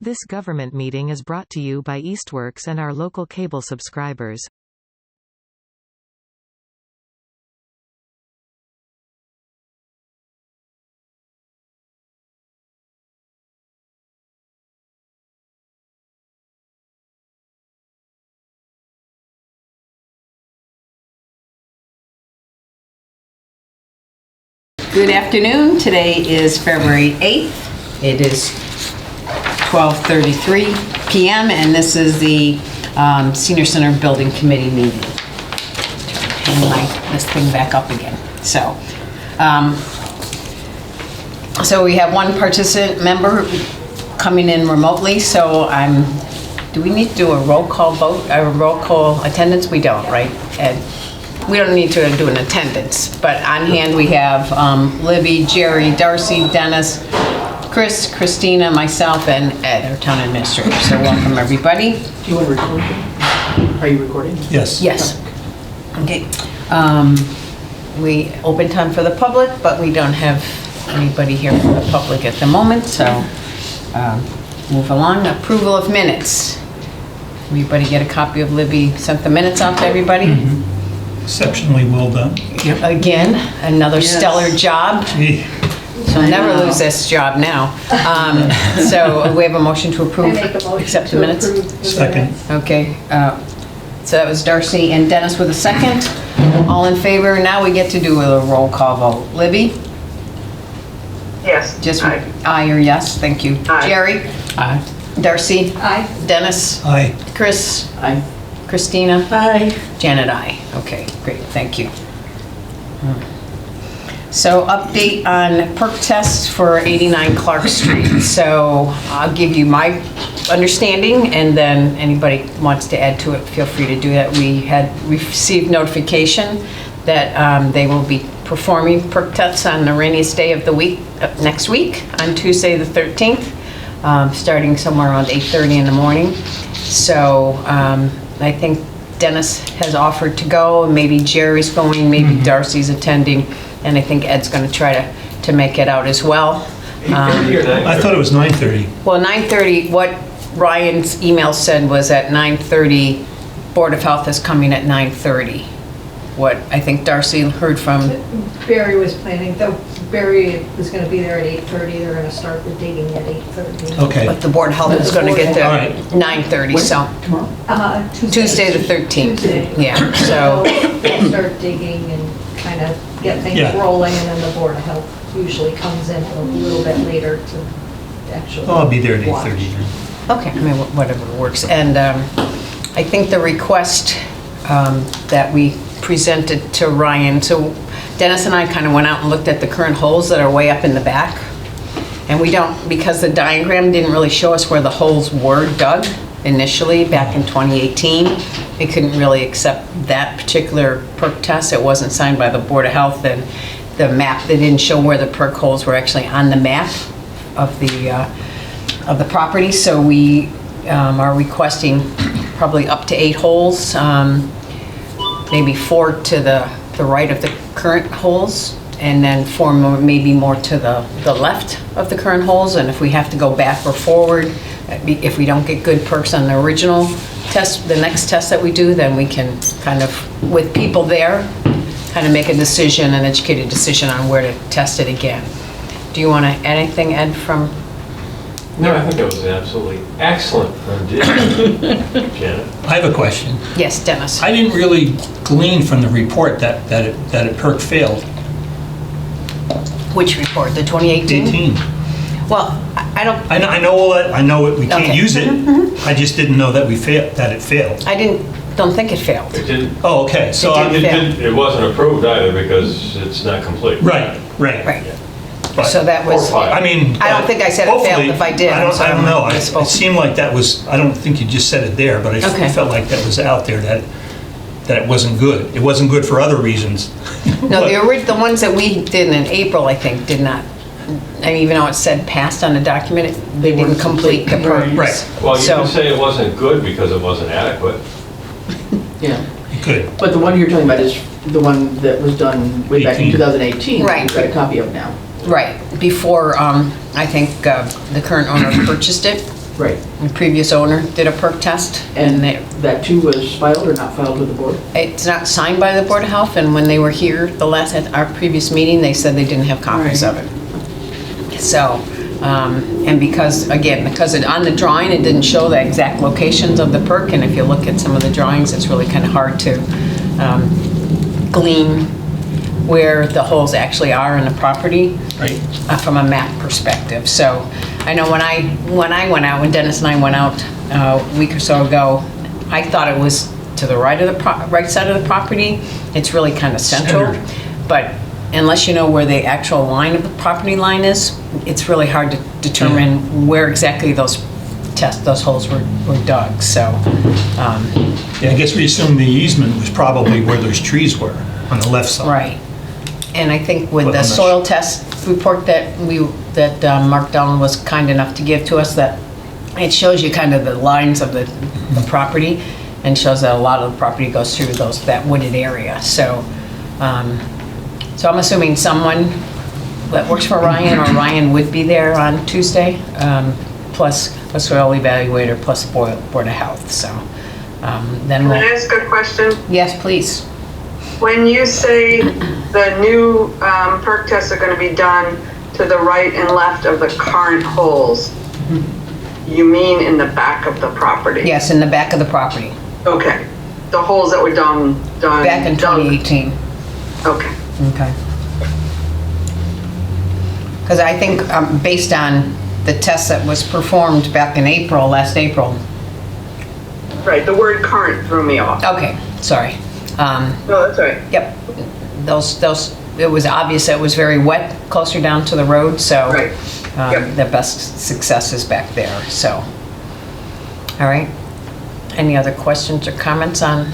This government meeting is brought to you by Eastworks and our local cable subscribers. Good afternoon. Today is February 8th. It is 12:33 p.m. and this is the Senior Center Building Committee meeting. Hang this thing back up again. So we have one participant member coming in remotely. So do we need to do a roll call vote, a roll call attendance? We don't, right, Ed? We don't need to do an attendance, but on hand we have Libby, Jerry, Darcy, Dennis, Chris, Christina, myself, and Ed, our town administrator. So welcome, everybody. Do you want to record? Are you recording? Yes. Yes. Okay. We open time for the public, but we don't have anybody here from the public at the moment, so move along. Approval of minutes. Everybody get a copy of Libby sent the minutes out to everybody? Mm-hmm. Exceptionally well done. Again, another stellar job. Gee. So I'll never lose this job now. So we have a motion to approve, accept the minutes? Second. Okay, so that was Darcy and Dennis with a second. All in favor? Now we get to do a roll call vote. Libby? Yes. Just Aye. aye or yes, thank you. Aye. Jerry? Aye. Darcy? Aye. Dennis? Aye. Chris? Aye. Christina? Aye. Janet, aye. Okay, great, thank you. So update on perk tests for 89 Clark Street. So I'll give you my understanding and then anybody wants to add to it, feel free to do that. We had received notification that they will be performing perk tests on the rainiest day of the week, next week, on Tuesday the 13th, starting somewhere around 8:30 in the morning. So I think Dennis has offered to go, maybe Jerry's going, maybe Darcy's attending, and I think Ed's going to try to make it out as well. I thought it was 9:30. Well, 9:30, what Ryan's email said was at 9:30, Board of Health is coming at 9:30. What I think Darcy heard from... Barry was planning, though Barry was going to be there at 8:30, they're going to start the digging at 8:30. Okay. But the Board of Health is going to get there All right. at 9:30, so... Tomorrow? Tuesday the 13th. Tuesday. Yeah, so... They'll start digging and kind of get things Yeah. rolling, and then the Board of Health usually comes in a little bit later to actually I'll be there at watch. 8:30 then. Okay, I mean, whatever works. And I think the request that we presented to Ryan, so Dennis and I kind of went out and looked at the current holes that are way up in the back. And we don't, because the diagram didn't really show us where the holes were dug initially back in 2018. We couldn't really accept that particular perk test. It wasn't signed by the Board of Health, and the map, they didn't show where the perk holes were actually on the map of the property. So we are requesting probably up to 8 holes, maybe 4 to the right of the current holes, and then 4 more, maybe more to the left of the current holes. And if we have to go back or forward, if we don't get good perks on the original test, the next test that we do, then we can kind of, with people there, kind of make a decision, an educated decision on where to test it again. Do you want to add anything, Ed, from? No, I think that was an absolutely excellent rendition, Janet. I have a question. Yes, Dennis. I didn't really glean from the report that it perk failed. Which report, the 2018? 18. Well, I don't... I know all that. I know we can't Okay. use it. I just didn't know that it failed. I don't think it failed. It didn't, Oh, okay. So it wasn't approved either because it's not complete. Right. Right. But- So that was... Or 5. I mean, I don't think I said it failed. hopefully- If I did, I I'm don't, sorry. I don't know. I It spoke. seemed like that was. I don't think you just said it there, but I Okay. felt like that was out there that it wasn't good. It wasn't good for other reasons. No, But- the ones that we did in April, I think, did not, and even though it said passed on the document, they didn't complete the perks. Right. Well, you So- could say it wasn't good because it wasn't adequate. Yeah. You could. But the one you're talking about is the one that was done way back in 18. 2018. Right. We've got a copy of now. Right, before, I think, the current owner purchased it. Right. The previous owner did a perk test, and That too was filed or not filed with the board? it's not signed by the Board of Health, and when they were here at our previous meeting, they said they didn't have copies of it. So, and because on the drawing, it didn't show the exact locations of the perk, and if you look at some of the drawings, it's really kind of hard to glean where the holes actually are in the property. Right. From a map perspective. So I know when Dennis and I went out a week or so ago, I thought it was to the right of the right side of the property. It's really kind of central. Centered. But unless you know where the actual line of the property line is, it's really hard to determine where exactly those holes were dug. So Yeah, I guess we assume the easement was probably where those trees were, on the left side. right. And I think with Well, the I'm not soil test report that Mark Dillon was kind enough to give to us, that it shows you kind of the lines of the property, and shows that a lot of the property goes through that wooded area. So, so I'm assuming someone that works for Ryan or Ryan would be there on Tuesday, plus a soil evaluator, plus Board of Health. So then Can I we'll, ask a question? yes, please. When you say the new perk tests are going to be done to the right and left of the current holes, you mean in the back of the property? Yes, in the back of the property, Okay. The holes that were done back in dug- 2018. Okay. Okay. Because I think based on the test that was performed back in last April. Right, the word current threw me off. Okay, sorry. No, that's all right. Yep, it was obvious that it was very wet closer down to the road, so Right. Yep. the best success is back there, so. All right. Any other questions or comments on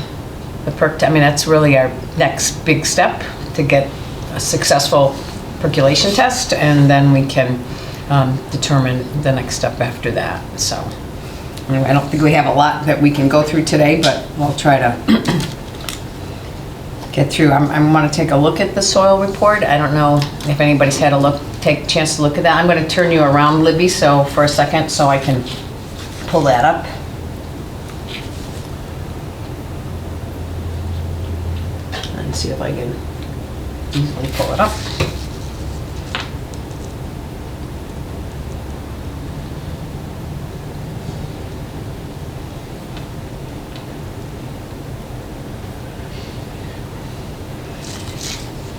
the perk? I mean, that's really our next big step to get a successful percolation test, and then we can determine the next step after that, so. Anyway, I don't think we have a lot that we can go through today, but we'll try to get through. I want to take a look at the soil report. I don't know if anybody's had take a chance to look at that. I'm going to turn you around, Libby, so for a second, so I can pull that up. And see if I can easily pull it up.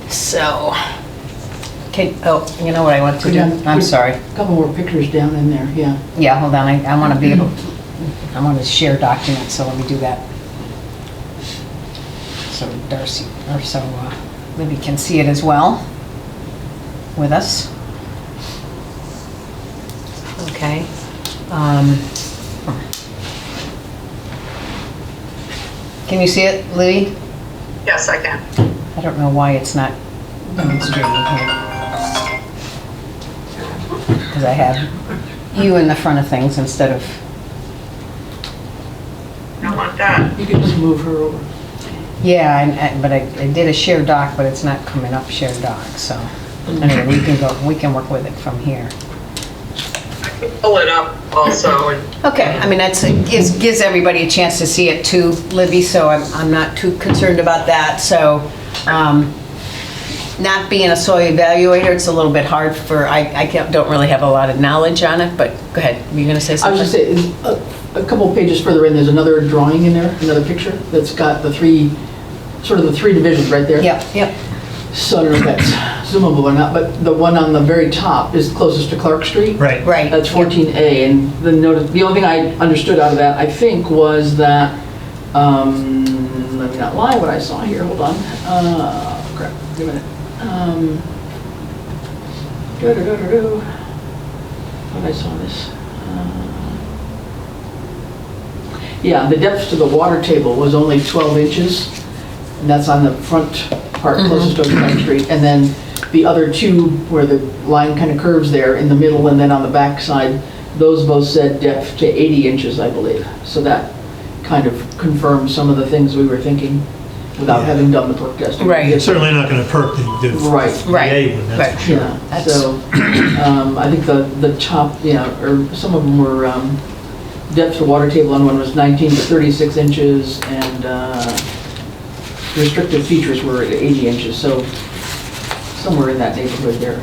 So, okay, oh, you know what I want to do? I'm sorry. A couple more pictures down in there, yeah. Yeah, hold on, I want to be able, I want to share documents, so let me do that. So Darcy, or so Libby can see it as well with us. Okay. Can you see it, Libby? Yes, I can. I don't know why it's not demonstrating here. Because I have you in the front of things instead of, I want that. You could just move her over. yeah, but I did a share doc, but it's not coming up share doc, so. Anyway, we can work with it from here. Pull it up also. And Okay, I mean, it gives everybody a chance to see it too, Libby, so I'm not too concerned about that, so. Not being a soil evaluator, it's a little bit hard don't really have a lot of knowledge on it, but go ahead, were you gonna say I was something? just saying, a couple of pages further in, there's another drawing in there, another picture that's got the three divisions right there. Yep, So I don't know if that's zoomable or not, but the one on the very top is closest to Clark Street. Right. right. That's 14A, and the only thing I understood out of that, I think, was that, let me not lie, what I saw here, hold on. Crap, wait a minute. Thought I saw this. Yeah, the depth to the water table was only 12 inches, and that's on the front part closest to Clark Street. And then the other two, where the line kind of curves there in the middle and then on the back side, those both said depth to 80 inches, I believe. So that kind of confirms some of the things we were thinking. without Yeah. having done the perk testing. Right. It's certainly not going to perk the Right. VA one, that's for sure. Yeah, That's- so, I think the top, or some of them were, depth of water table on one was 19 to 36 inches, and restrictive features were at 80 inches, so somewhere in that neighborhood there.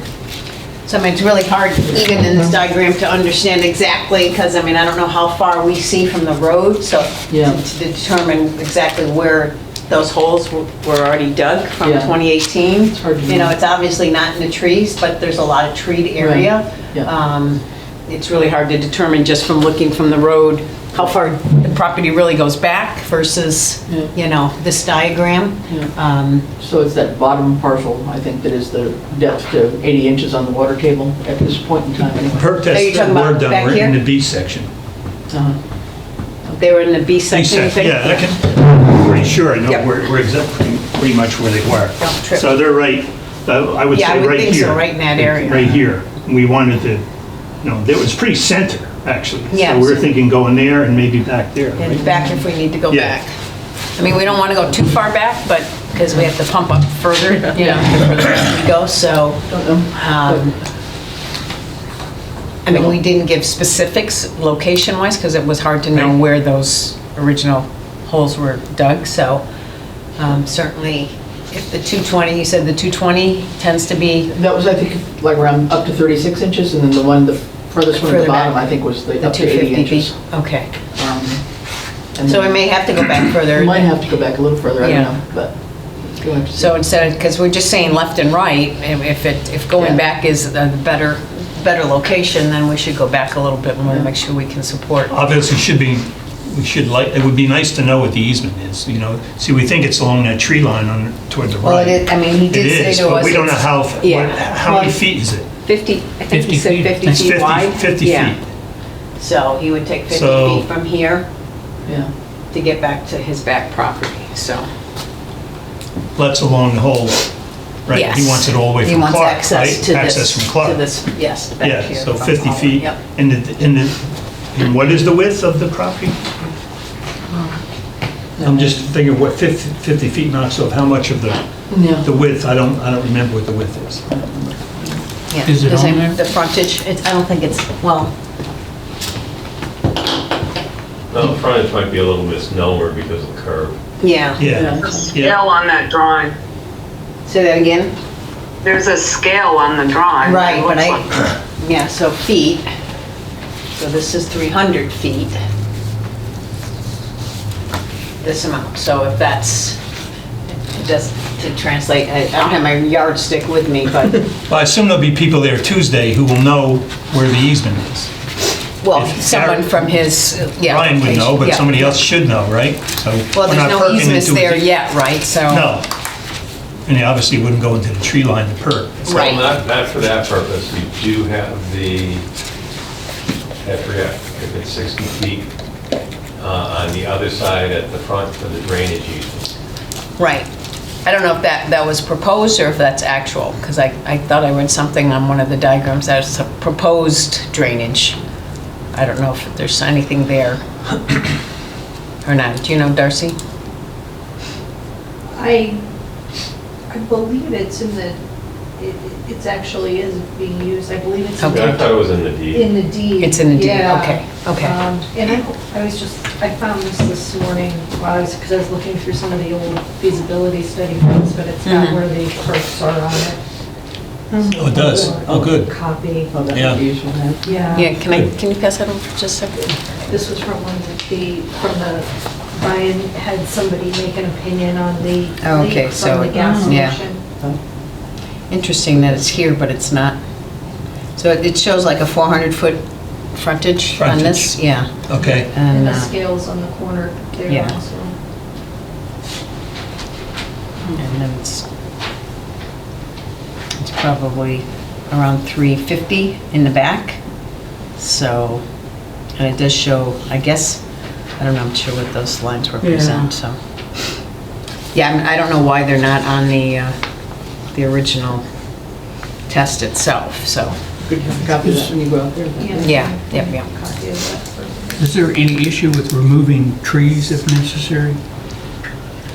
So I mean, it's really hard, even in this diagram, to understand exactly, because I mean, I don't know how far we see from the road, so Yeah. to determine exactly where those holes were already dug from Yeah. 2018. It's hard to You know, know. it's obviously not in the trees, but there's a lot of treed area. Yeah. It's really hard to determine just from looking from the road how far the property really goes back versus, Yeah. you know, this diagram. Yeah. So it's that bottom parcel, I think, that is the depth to 80 inches on the water table at this point in time anyway. Perk Are you tests talking were about done, back we're in here? the B section. Uh-huh. They were in the B section, you think? Yeah, I'm pretty sure I know Yep. we're pretty much where they were. Don't trip. So they're right, I would Yeah, I say would right think so, here. right in that area. Right here. We wanted to, it was pretty center, actually. Yeah, So we were so- thinking going there and maybe back there, And right? back if we need to go Yeah. back. I mean, we don't want to go too far back, but, because we have to pump up further, you know, the further we go, so. Don't know. um, I mean, we didn't give specifics location-wise, because it was hard to know Right. where those original holes were dug, so certainly, if the 220, you said the 220 tends to be That was, I think, like around up to 36 inches, and then the one, the furthest one at Further the bottom, back. I think, was the up to 80 250 inches. feet. Okay. And So we then may have to go back further. we might have to go back a little further, I Yeah. don't know, but we'll have to see. So instead of, because we're just saying left and right, if going Yeah. back is the better location, then we should go back a little bit more to make sure we can support. Obviously, it would be nice to know what the easement is, See, we think it's along that tree line toward the right. Well, it is, I mean, he It did say is, to us. but we don't know it's how many feet is it? 50, I think he said 50 It's feet wide. 50 Yeah. feet. So he would take 50 So- feet from here Yeah. to get back to his back property, so. That's along the whole, right? He Yes. wants it all the way He from wants Clark, access right? to Access this, from Clark. to this, yes, back here. Yeah, so from 50 Holland. feet. Yep. And what is the width of the property? I'm just thinking what 50 feet knocks off, how much of the Yeah. width, I don't remember what the width is. Yeah. Is it Does on there? The frontage, I don't think it's, well, Well, the frontage might be a little misnomer because of the curve. yeah. Yeah, The scale on that drawing, Say that again? there's a scale on the drawing. Right, It but looks I, like- yeah, so feet, so this is 300 feet. This amount, so if that's, just to translate, I don't have my yardstick with me, but, well, I assume there'll be people there Tuesday who will know where the easement is. well, If someone from his, yeah. Ryan would know, but yeah. somebody else should know, right? So Well, we're there's not no perking easements into there it. yet, right, so. No. And they obviously wouldn't go into the tree line to perk. So Right. not for that purpose, you do have I forget if it's 60 feet on the other side at the front for the drainage easement. Right. I don't know if that was proposed or if that's actual, because I thought I read something on one of the diagrams that it's a proposed drainage. I don't know if there's anything there or not. Do you know, Darcy? I believe it's in the, it's actually is being used, I believe it's in Okay. I the, thought it was in the deed. in the deed. It's in the deed, Yeah. okay, okay. And I found this morning, because I was looking through some of the old feasibility study plans, but it's got Mhm. where the perks are on it. Oh, it does? Oh, good. Copy, Oh, that Yeah. would be useful to have. yeah. Yeah, can you pass that over for just a second? This was from Brian had somebody make an opinion on the Oh, okay, leak so from the gas yeah. station. Interesting that it's here, but it's not. So it shows like a 400-foot frontage on this? Frontage. Yeah. Okay. And And, the scales on the corner there yeah. also. and then it's probably around 350 in the back. So, and it does show, I guess, I don't know, I'm sure what those lines represent, so. Yeah, I don't know why they're not on the original test itself, so, Good to have a copy of that when you go out there. yeah, yep. Copy of that. Is there any issue with removing trees if necessary?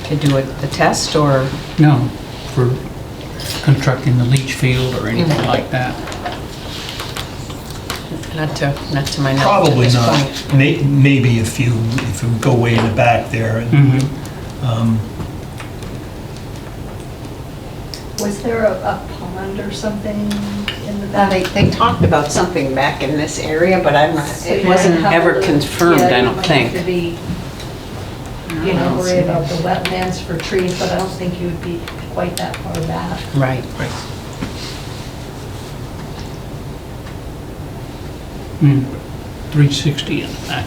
to do it, the test, or? No, for constructing the leach field or anything like that. Not to my knowledge at Probably this not. point. Maybe if you go way in the back there. Was there a pond or something in the back? They talked about something back in this area, but I'm not, So it you wasn't might have ever to- confirmed, yeah, I you don't might have to think. be, worry about the wetlands for trees, but I don't think you would be quite that far back. Right. 360 in the back.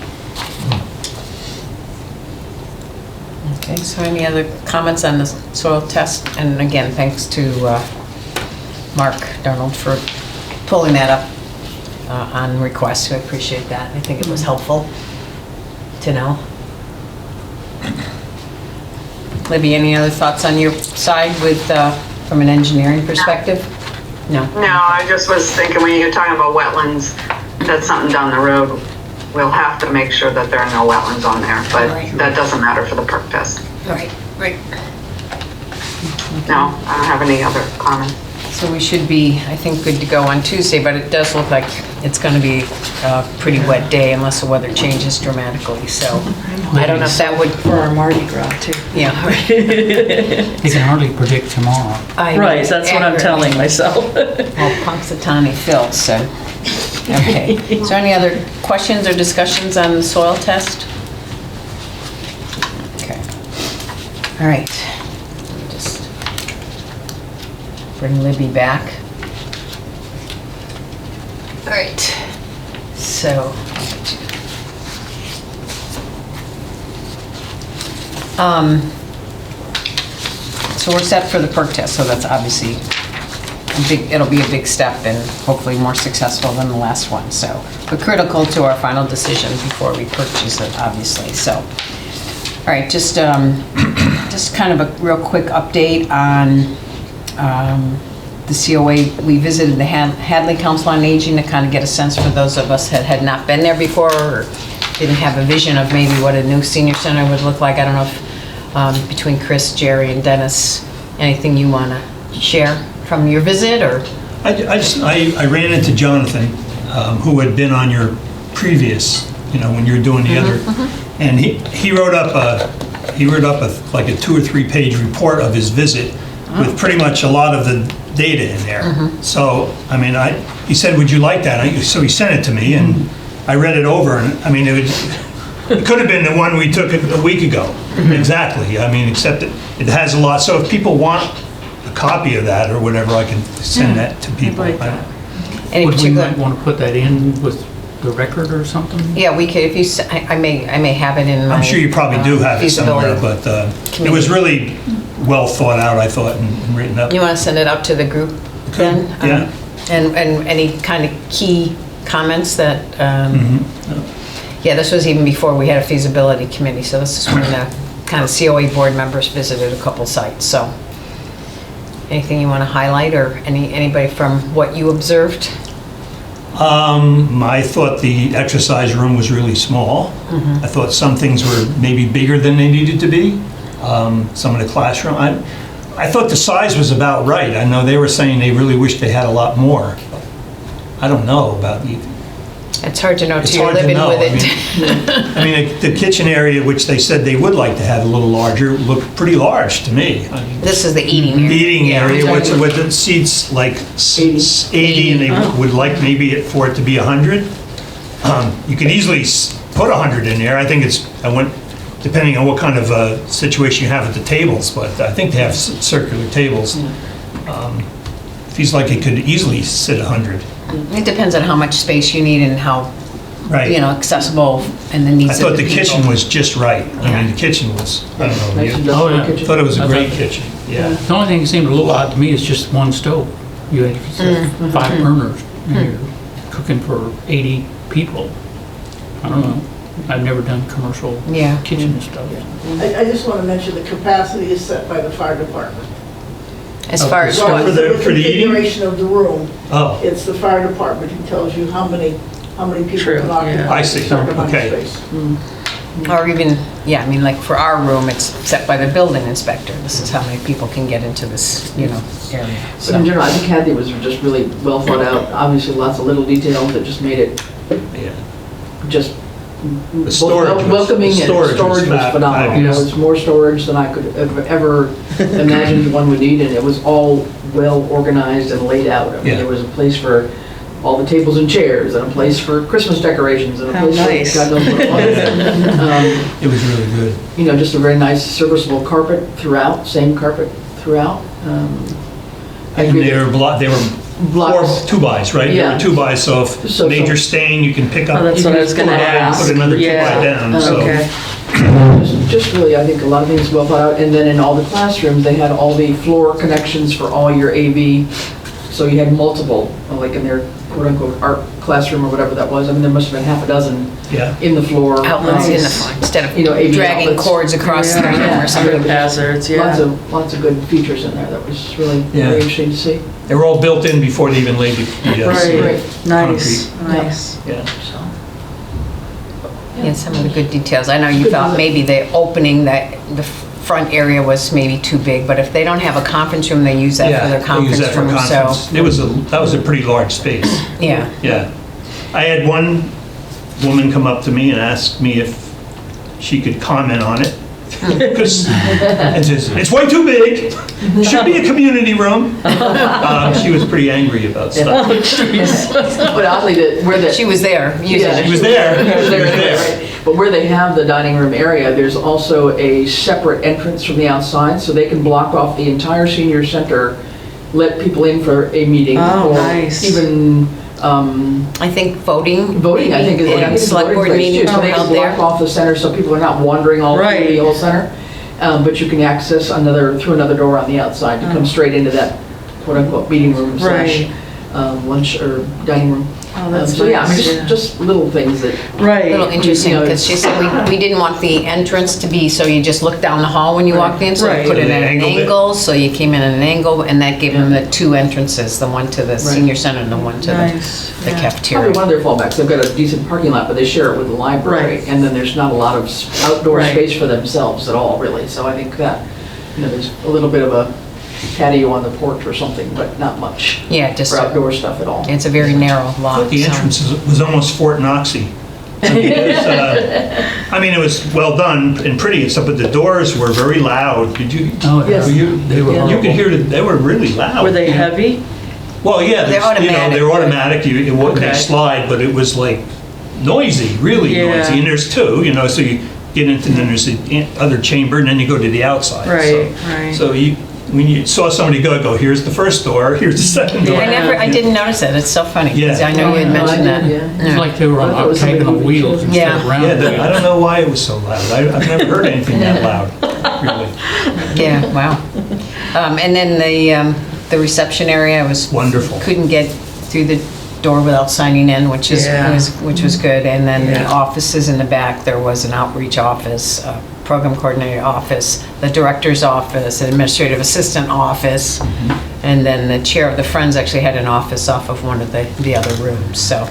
Okay, so any other comments on the soil test? And again, thanks to Mark Donald for pulling that up on request. I appreciate that. I think it was helpful to know. Libby, any other thoughts on your side with, from an engineering perspective? No? No, I just was thinking when you're talking about wetlands, that's something down the road. We'll have to make sure that there are no wetlands on there, but Right. that doesn't matter for the perk test. Right. No, I don't have any other comments. So we should be, I think, good to go on Tuesday, but it does look like it's going to be a pretty wet day unless the weather changes dramatically, so I don't know if that would, For our Mardi Gras too. yeah. You can hardly predict tomorrow. Right, that's what I'm telling myself. Well, Punxsutawney Phil, so, okay. Is there any other questions or discussions on the soil test? Okay. All right. Let me just bring Libby back. All right. So, so we're set for the perk test, so that's obviously it'll be a big step and hopefully more successful than the last one, so. But critical to our final decision before we purchase it, obviously, so. All right, just kind of a real quick update on the COA. We visited the Hadley Council on Aging to kind of get a sense for those of us that had not been there before or didn't have a vision of maybe what a new senior center would look like. I don't know if between Chris, Jerry, and Dennis, anything you want to share from your visit, or? I ran into Jonathan, who had been on your previous, when you were doing the other, and he wrote up like a 2 or 3 page report of his visit with pretty much a lot of the data in there. So, I mean, he said, "Would you like that?" So he sent it to me, and I read it over, and I mean, it could have been the one we took a week ago. Exactly. I mean, except it has a lot. So if people want a copy of that or whatever, I can send that to people. like that. Any Would we particular? might want to put that in with the record or something? Yeah, we could, if you, I may have it in my. I'm sure you probably do have it somewhere, feasibility. but it was really well thought out, I thought, and written up. You want to send it out to the group then? Yeah. And any kind of key comments that, yeah, this was even before we had a feasibility committee, so this is when the kind of COA board members visited a couple sites, so. Anything you want to highlight, or anybody from what you observed? I thought the exercise room was really small. I thought some things were maybe bigger than they needed to be. Some of the classroom, I thought the size was about right. I know they were saying they really wish they had a lot more. I don't know about the. It's hard to know It's till you're hard to living know. with it. I mean, the kitchen area, which they said they would like to have a little larger, looked pretty large to me. I mean, This is the eating area. eating Yeah, area, we're talking with the seats like 80, and they would like maybe for it to be 100. You could easily put 100 in there. I think depending on what kind of situation you have at the tables, but I think they have circular tables. Feels like it could easily sit 100. It depends on how much space you need and how, Right. accessible and the I needs of thought the the people. kitchen was just right. I mean, the kitchen was, I don't know. Nice I industrial yeah. kitchen. thought it was a I great thought- kitchen, yeah. The only thing that seemed a little odd to me is just one stove. You had 5 burners, and you're cooking for 80 people. I don't know. I've never done commercial Yeah. kitchen stuff. I just want to mention the capacity is set by the fire department. As far as For what? the- for the eating? configuration of the room, Oh, it's the fire department who tells you how many people True, can yeah. occupy. I see. a certain amount of Okay. space. Or even, yeah, I mean, like for our room, it's set by the building inspector. This is how many people can get into this, area. But in general, I think Hadley was just really well thought out. Obviously, lots of little details that just made it Yeah. just The storage was- welcoming, the and storage was storage was phenomenal. You know, fabulous. it's more storage than I could have ever imagined one would need, and it was all well organized and laid out. I mean, Yeah. there was a place for all the tables and chairs, and a place for Christmas decorations, and a How place nice. for God knows what it was. It was really good. You know, just a very nice serviceable carpet throughout, same carpet throughout. I And agree they that were they were blocks. 2x, right? They Yeah. were 2x, so if So- major stain, you can pick up. Oh, that's what I was gonna 2x and ask. Put another 2x Yeah. down, so. Okay. Just really, I think a lot of things well thought out. And then in all the classrooms, they had all the floor connections for all your AV. So you had multiple, like in their quote-unquote art classroom or whatever that was. I mean, there must have been half a dozen Yeah. in the floor. Outlets in the Nice. front, instead of You know, AV dragging outlets. cords across the room Yeah. or something. Trip hazards, Lots yeah. lots of good features in there. That was really, Yeah. really interesting to see. They were all built in before they even laid the Right, Right. nice, Yeah. nice. Yeah. So, Yeah, some of the good details. I know you Good thought design. maybe the opening, that the front area was maybe too big, but if they don't have a conference room, they use that for their They use conference that for room, conference. so, That was a pretty large space. yeah. Yeah. I had one woman come up to me and ask me if she could comment on it. Because and says, it's way too big, should be a community room. She was pretty angry about stuff. But oddly, where the. She was there using Yeah, it. She was there. She was there, She was there. right. But where they have the dining room area, there's also a separate entrance from the outside, so they can block off the entire senior center, let people in for a meeting. Oh, or nice. Even I think voting. voting, I think, is and it's a select voting board place, too. meetings So were they held can block there. off the center so people are not wandering all through Right. the whole center. But you can access through another door on the outside to come straight into that quote-unquote meeting room slash lunch or dining room. Oh, that's So yeah, I mean, nice, yeah. just little things that. Right. Little interesting, You know, because she said we didn't want the entrance to be, so you just looked down the hall when you walked in, so Right. we put it They at an angled it. angle, so you came in at an angle, and that gave them the two entrances, the one to the senior center and the one to Nice, the yeah. cafeteria. Probably one of their fallbacks. They've got a decent parking lot, but they share it with the library. Right. And then there's not a lot of outdoor Right. space for themselves at all, really. So I think that, there's a little bit of a patio on the porch or something, but not much Yeah, just, for outdoor stuff at all. it's a very narrow lot. The so- entrance was almost Fort Knoxy. I mean, it was well done and pretty and stuff, but the doors were very loud. Did you? Oh, Yes. they were Yeah. You could horrible. hear they were really loud. Were they heavy? Well, yeah, They're there's, automatic. they're automatic. They Okay. slide, but it was like noisy, really Yeah. noisy. And there's two, so you get into, then there's the other chamber, and then you go to the outside. Right, So- right. So when you saw somebody go, here's the first door, here's the second door. I didn't notice it, it's so funny, because Yeah. I know you had No, I mentioned that. did, yeah. It's like they were on I thought it was somebody octagonal moving wheels chairs. instead Yeah. of round Yeah, wheels. I don't know why it was so loud. I've never heard anything that loud, really. Yeah, wow. And then the reception area, I was. Wonderful. Couldn't get through the door without signing in, which Yeah. was good. And then the Yeah. offices in the back, there was an outreach office, a program coordinator office, the director's office, an administrative assistant office, and then the chair of the Friends actually had an office off of one of the other rooms. So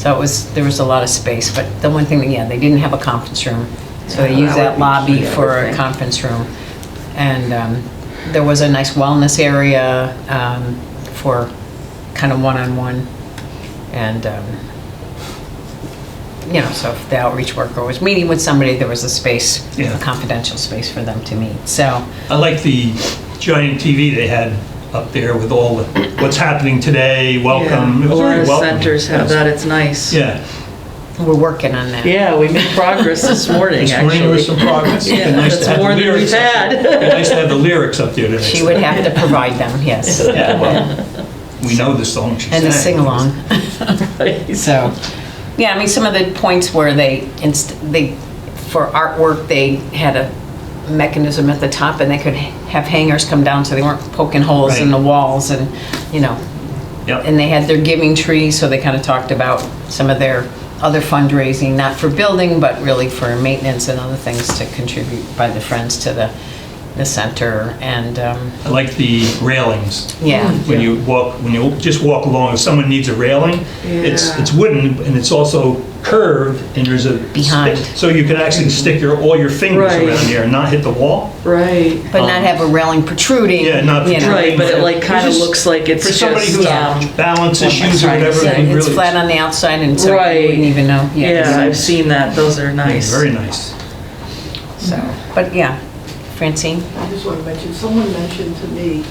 there was a lot of space. But the one thing, they didn't have a conference room, so they used that lobby for a conference room. And there was a nice wellness area for kind of one-on-one. And, so if the outreach worker was meeting with somebody, there was a space, Yeah. a confidential space for them to meet. So, I like the giant TV they had up there with all what's happening today, welcome. Yeah. It was A lot very of welcoming. centers have that, it's nice. Yeah. we're working on that. Yeah, we made progress this morning, This morning there was actually. some progress. Yeah, It'd be nice to that's have the more than we've lyrics up had. there. It'd be nice to have the lyrics up there today. She would have to provide them, yes. Yeah, well, we know the song she sang. And the sing-along. So, yeah, I mean, some of the points where they, for artwork, they had a mechanism at the top and they could have hangers come down so they weren't poking holes in Right. the walls and, Yep. and they had their giving tree, so they kind of talked about some of their other fundraising, not for building, but really for maintenance and other things to contribute by the Friends to the center. And, I like the railings. yeah. When you just walk along, if someone needs a railing, it's wooden and it's also curved and there's a. Behind. So you can actually stick all your fingers Right. around there and not hit the wall. Right. But not have a railing protruding. Yeah, not you know. Right, but it like kind of Just looks like it's For somebody just, who has balance issues or whatever. Yeah, it'd be it's really- flat on the outside and so you Right. wouldn't even know. yeah, I've seen that. Those are nice. Very nice. So, but yeah, Francine? I just want to mention, someone mentioned to me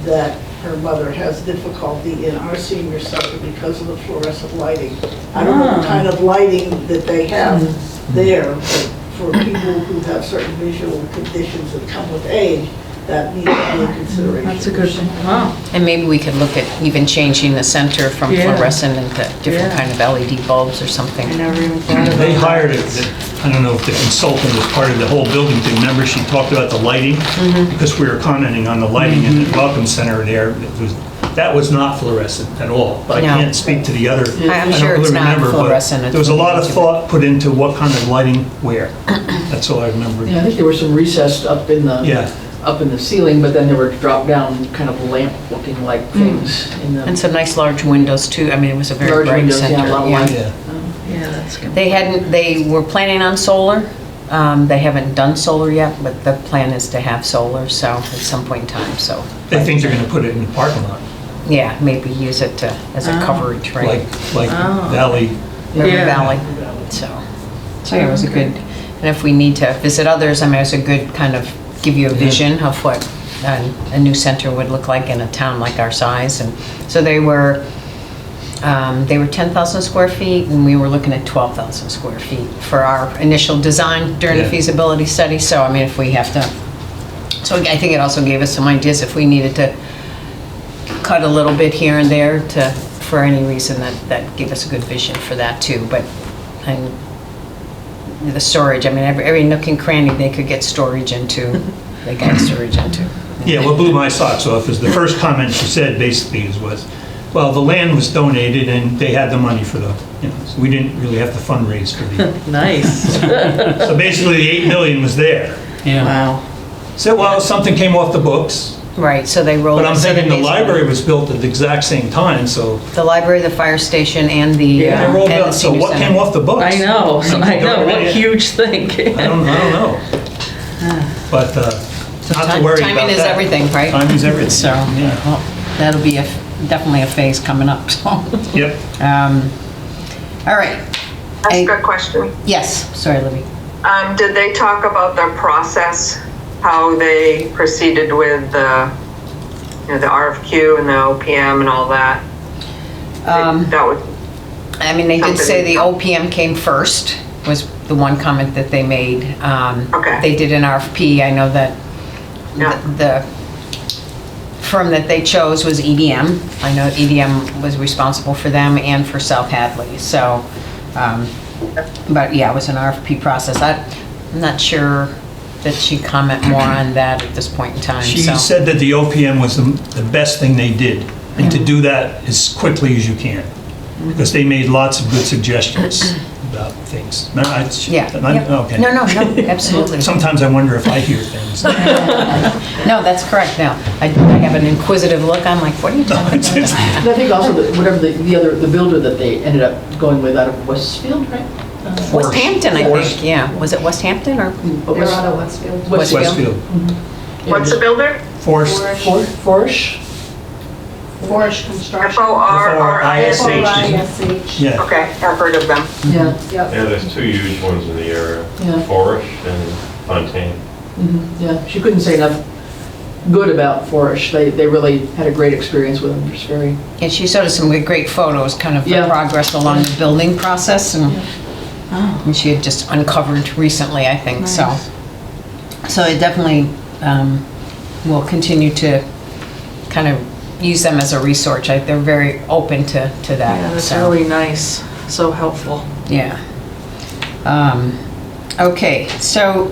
that her mother has difficulty in our senior center because of the fluorescent lighting. I don't know what kind of lighting that they have there, but for people who have certain visual conditions that come with age, that needs to be a consideration. That's a good thing. Wow. And maybe we could look at even changing the center from Yeah. fluorescent into different Yeah. kind of LED bulbs or something. I never even thought about that. They hired I don't know if the consultant was part of the whole building thing. Remember, she talked about the lighting? Because we were commenting on the lighting in the Welcome Center there. That was not fluorescent at all. But I No. can't speak to the other. I'm I sure don't it's really not remember, but fluorescent. There was a lot of thought put into what kind of lighting where. That's all I remember. Yeah, I think there were some recessed up in the, Yeah. up in the ceiling, but then there were drop-down kind of lamp-looking like things in And the some nice large windows too. I mean, it was a very large bright windows, center. yeah, a lot of yeah. light. Yeah. Yeah, that's good. They were planning on solar. They haven't done solar yet, but the plan is to have solar, so at some point in time, so. They think they're going to put it in the parking lot, Yeah, maybe use it as a coverage, right? like Oh. Valley. River Yeah. Valley, so yeah, it was a good, and if we need to visit others, I mean, it was a good kind of give you a vision of what a new center would look like in a town like our size, and so they were 10,000 square feet, and we were looking at 12,000 square feet for our initial design during the Yeah. feasibility study, so I mean, if we have to, so I think it also gave us some ideas if we needed to cut a little bit here and there for any reason that gave us a good vision for that too, but and the storage, I mean, every nook and cranny they could get storage into, they got storage into. Yeah, what blew my socks off is the first comment she said basically was, well, the land was donated and they had the money for so we didn't really have to fundraise for the, Nice. so basically the 8 million was there. Yeah. Wow. So, well, something came off the books, Right, so they rolled. but I'm it 7 thinking the days library later. was built at the exact same time, so The library, the fire station, and the they rolled and the up. So senior what center. came off the books? I know. I know. What huge thing. I don't know. But not to worry about that. Timing is everything, right? Timing is everything. So, Yeah. well, that'll be definitely a phase coming up, so. Yep. All right. Ask a question. Yes, sorry, Libby. Did they talk about their process, how they proceeded with the RFQ and the OPM and all that? That was, I mean, they did say the OPM came first, was the one comment that they made. Okay. They did an RFP. I know that Yeah. the firm that they chose was EDM. I know EDM was responsible for them and for South Hadley, so, but yeah, it was an RFP process. I'm not sure that she'd comment more on that at this point in time, She so. said that the OPM was the best thing they did, and to do that as quickly as you can, because they made lots of good suggestions about things. No, Yeah. Okay. No, absolutely. Sometimes I wonder if I hear things. No, that's correct. No, I have an inquisitive look. I'm like, what are you talking about? And I think also that whatever the builder that they ended up going with out of Westfield, right? West Hampton, I Forest. think, yeah. Was it West Hampton or? They're out of Westfield. Westfield. what's the builder? Forced. Forish? Forest Construction. F-O-R-R-I-S-H. FORISH. Yeah. Okay, I've heard of them. Yeah, Yep. Yeah, there's two huge ones in the area, Yeah. Forest and Fontaine. yeah. She couldn't say enough good about Forish. They really had a great experience with them. Just very, And she showed us some great photos, kind of the Yeah. progress along the building process, and she had just uncovered recently, I think, so. So it definitely will continue to kind of use them as a resource. They're very open to that. Yeah, that's so. really nice. So helpful. Yeah. Okay, so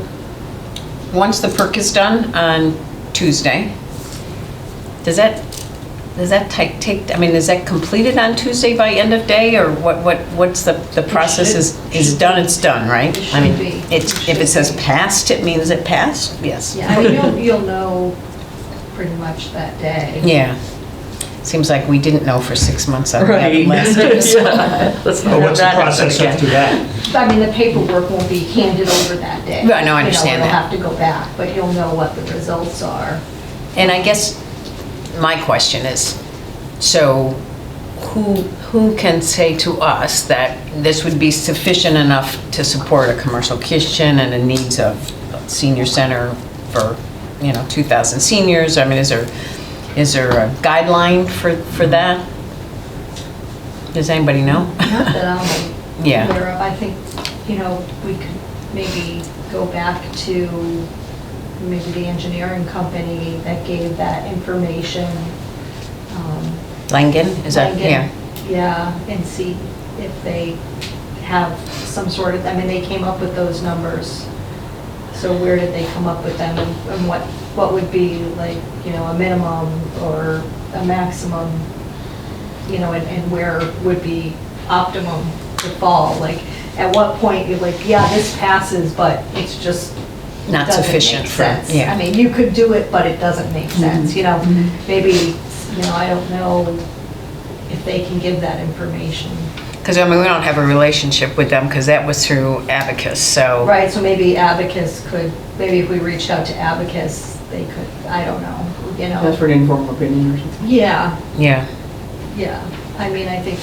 once the perk is done on Tuesday, does that take, I mean, is that completed on Tuesday by end of day, or what's the process is done, it's done, right? It I mean, should be. if it says passed, it means it passed? Yes. Yeah, I mean, you'll know pretty much that day. Yeah. Seems like we didn't know for 6 months on what Right. happened last year. so- Yeah, let's not But have what's the that happen process again. after that? I mean, the paperwork won't be handed over that day. Right, no, I understand He'll that. have to go back, but he'll know what the results are. And I guess my question is, so who can say to us that this would be sufficient enough to support a commercial kitchen and the needs of senior center for, 2,000 seniors? I mean, is there a guideline for that? Does anybody know? Not that I'm Yeah. aware of. I think, we could maybe go back to maybe the engineering company that gave that information. Langen, is that? Langen, Yeah. Yeah, and see if they have some sort of, they came up with those numbers. So where did they come up with them, and what would be like, a minimum or a maximum, and where would be optimum to fall? Like, at what point you're like, yeah, this passes, but it's just Not doesn't sufficient make for, sense. yeah. I mean, you could do it, but it doesn't make sense, maybe, I don't know if they can give that information. Because, we don't have a relationship with them because that was through Abacus, so. Right, so maybe Abacus could, maybe if we reached out to Abacus, they could, I don't know, That's for an informal opinion or something. Yeah, Yeah. yeah. I mean, I think,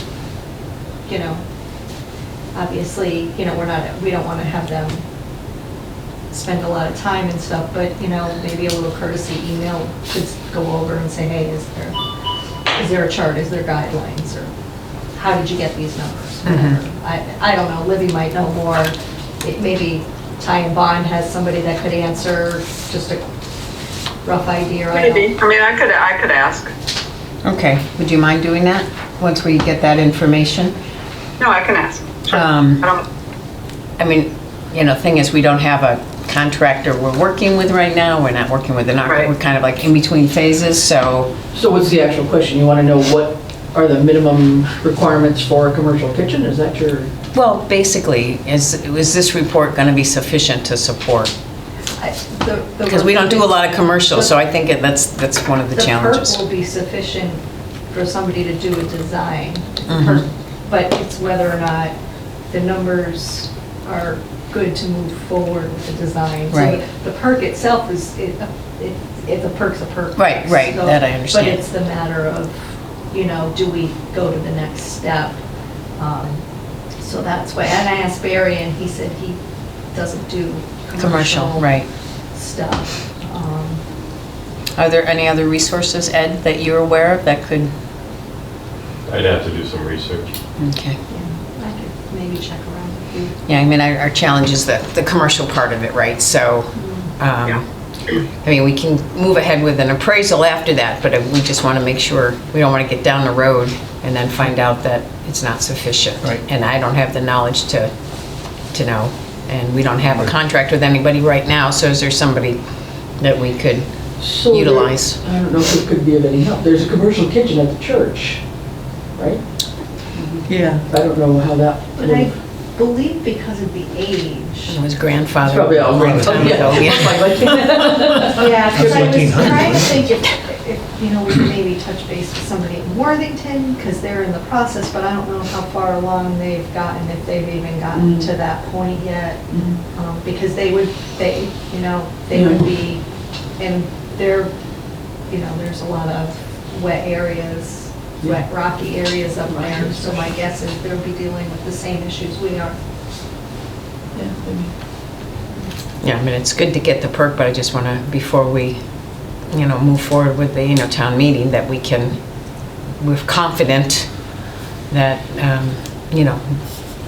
obviously, we don't want to have them spend a lot of time and stuff, but, maybe a little courtesy email could go over and say, hey, is there a chart, is there guidelines, or how did you get these numbers? Whatever. I don't know, Libby might know more. Maybe Ty and Bond has somebody that could answer just a rough idea. Maybe. I mean, I could ask. Okay, would you mind doing that, once we get that information? No, I can ask. Sure. Thing is, we don't have a contractor we're working with right now, we're not working with an architect, Right. we're kind of like in between phases, so. So what's the actual question? You want to know what are the minimum requirements for a commercial kitchen? Is that your? Well, basically, is this report going to be sufficient to support? Because we don't do a lot of commercial, so I think that's one of the challenges. The perk will be sufficient for somebody to do a design, Mhm. but it's whether or not the numbers are good to move forward with the design. Right. So the perk itself the perk's a perk. Right, So- that I understand. But it's the matter of, do we go to the next step? So that's why, and I asked Barry, and he said he doesn't do Commercial, right. stuff. Are there any other resources, Ed, that you're aware of that could? I'd have to do some research. Okay. Yeah, I could maybe check around with you. Yeah, our challenge is the commercial part of it, right? So, we can move ahead with an appraisal after that, but we just want to make sure, we don't want to get down the road and then find out that it's not sufficient. Right. And I don't have the knowledge to know, and we don't have a contract with anybody right now, so is there somebody that we could So utilize? I don't know if it could be of any help. There's a commercial kitchen at the church, right? Yeah. I don't know how that. But I believe because of the age. It was grandfather. It's probably all long time ago, yeah. Yeah, because I was 1800s. trying to think if, we could maybe touch base with somebody in Worthington, because they're in the process, but I don't know how far along they've gotten, if they've even gotten to that point yet. Because they would be, and there's a lot of wet areas, wet rocky areas up there, so my guess is they'll be dealing with the same issues we are. Yeah, maybe. Yeah, it's good to get the perk, but I just want to, before we, move forward with the, town meeting, that we're confident that,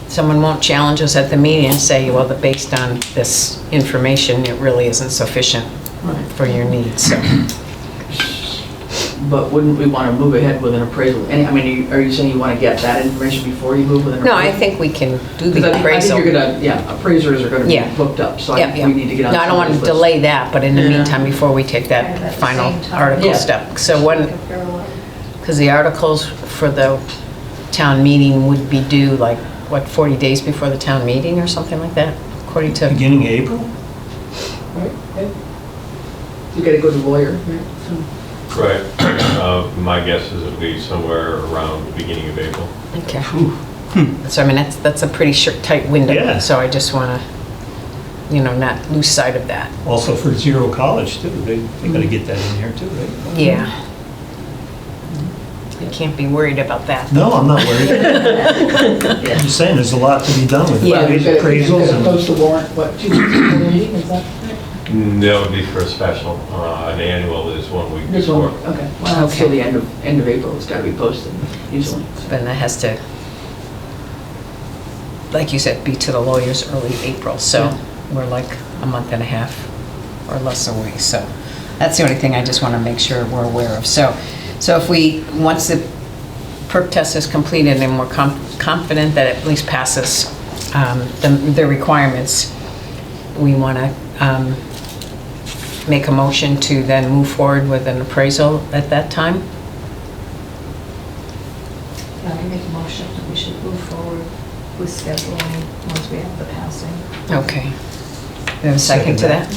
someone won't challenge us at the meeting and say, well, based on this information, it really isn't sufficient Right. for your needs, so. But wouldn't we want to move ahead with an appraisal? Are you saying you want to get that information before you move with an No, appraisal? I think we can do Because the appraisal. I think you're gonna, appraisers are gonna Yeah. be booked up, so I Yeah, think we need to get on. No, I don't want to somebody's list. delay that, but in the Yeah. meantime, before we take Kind of at that the final same time. article Yeah. step. So when, Like a parallel. because the articles for the town meeting would be due, 40 days before the town meeting or something like that, according to, Beginning of April? Right, yeah. You gotta go to the lawyer, right? So- Right. My guess is it'll be somewhere around the beginning of April. Okay. So, I mean, that's a pretty short, tight window. Yeah. So I just want to, not lose sight of that. Also for Zero College too, they got to get that in there too, right? Yeah. You can't be worried about that. No, I'm not worried. I'm just saying, there's a lot to be done with Yeah. it. Appraisals and... Post the warrant, what, 2 weeks before the meeting, is that correct? That would be for a special. An annual is 1 week This before. one, okay. Well, Okay. so the end of April, it's got to be posted usually. Then that has to, like you said, be to the lawyers early April. So Yeah. we're like a month and a half or less away. So that's the only thing I just want to make sure we're aware of. So if once the perk test is completed and we're confident that it at least passes the requirements, we want to make a motion to then move forward with an appraisal at that time. Yeah, I make a motion that we should move forward with scheduling once we have the passing. Okay. We have a second to that?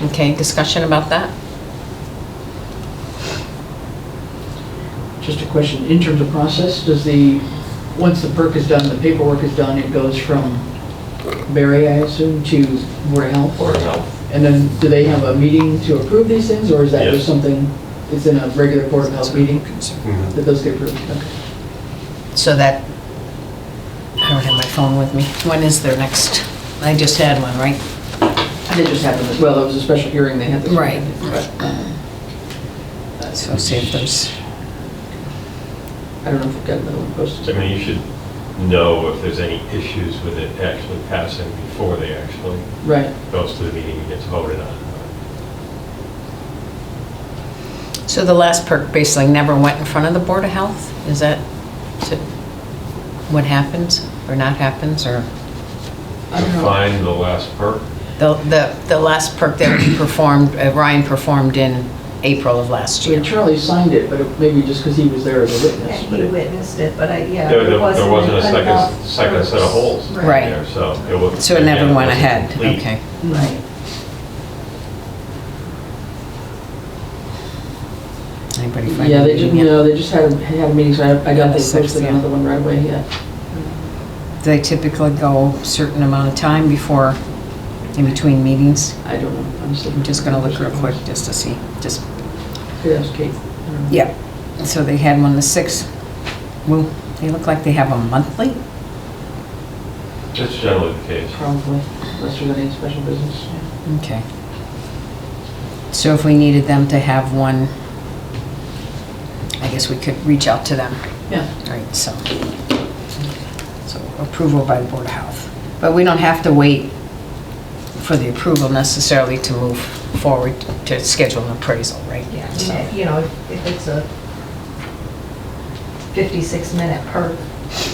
Okay, discussion about that? Just a question, in terms of process, once the perk is done, the paperwork is done, it goes from Barry, I assume, to Board of Health? Board of Health. And then, do they have a meeting to approve these things, or is that Yes. just something, it's in a regular Board of Health meeting Mhm. that those get approved? Okay. So that, I don't have my phone with me. When is their next, I just had one, right? They just happened, well, that was a special hearing they had this Right. weekend. So see if there's, I don't know if we've got another one posted. I mean, you should know if there's any issues with it actually passing before they actually Right. goes to the meeting and gets voted on. so the last perk basically never went in front of the Board of Health? Is that what happens or not happens, or? I don't know. Find the last perk. The last perk that we performed, Ryan performed in April of last Yeah, year. Charlie signed it, but maybe just because he was there as a Yeah, witness. he but it- witnessed it, but There wasn't a enough second set of holes Right. Right. there, so it was. So it never again, went wasn't ahead, complete. okay. Right. Anybody find? Yeah, they anything just, yet? they just had a meeting, so I doubt Yeah, they the sixth, posted yeah. another one right away yet. Do they typically go a certain amount of time before, in between meetings? I don't know, honestly. I'm just gonna look real quick just to see, just, Could ask Kate. I don't know. yeah. So they had one the 6th. Well, they look like they have a monthly? That's generally the case. Probably, unless there's any special business. yeah. Okay. So if we needed them to have one, I guess we could reach out to them. Yeah. Right, so approval by the Board of Health. But we don't have to wait for the approval necessarily to move forward to schedule an appraisal, right? Yeah, So- if it's a 56-minute perk,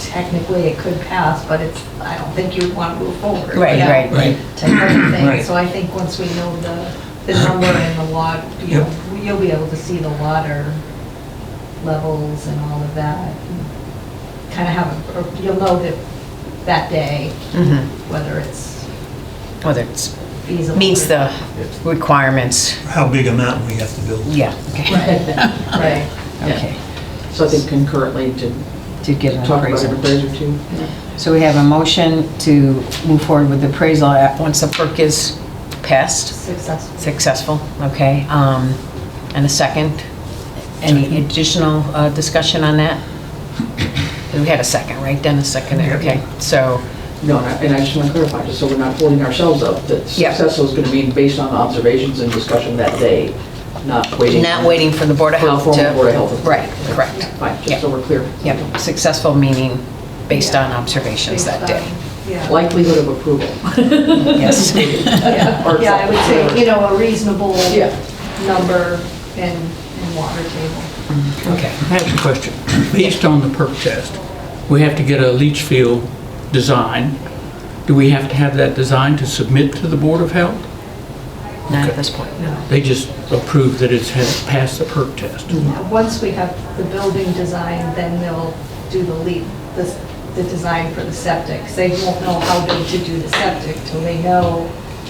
technically it could pass, but I don't think you'd want to move forward. Right, Yeah. right, right. Type of thing. Right. So I think once we know the number and the water, you'll be able to see the water levels and all of that. Kind of you'll know that day, Mhm. whether it's Whether it's, feasible. meets or the not. requirements. How big a mountain we have to build. Yeah, okay. Right. Okay. So I think concurrently to To get an talk about appraisal. an appraiser too. Yeah. So we have a motion to move forward with the appraisal once the perk is passed, Successful. successful, okay? And a second. Any additional discussion on that? We had a second, right? Dennis seconded, okay. So, No, and I just want to clarify, just so we're not holding ourselves up, that Yeah. successful is going to mean based on observations and discussion that day, not waiting. not waiting for the Board of For Health formal to... Board of Health. Right, correct. Fine, Yeah. just so we're clear. Yep, successful meaning based on observations that day. Yeah. Likelihood of approval. Yes. Yeah, Or yeah, I would say, whatever. a reasonable Yeah. number and water table. Okay. I have a question. Based on the perk test, we have to get a leach field design. Do we have to have that design to submit to the Board of Health? Not at this point, no. They just approve that it's passed the perk test. Once we have the building design, then they'll do the design for the septic. 'Cause they won't know how big to do the septic till they know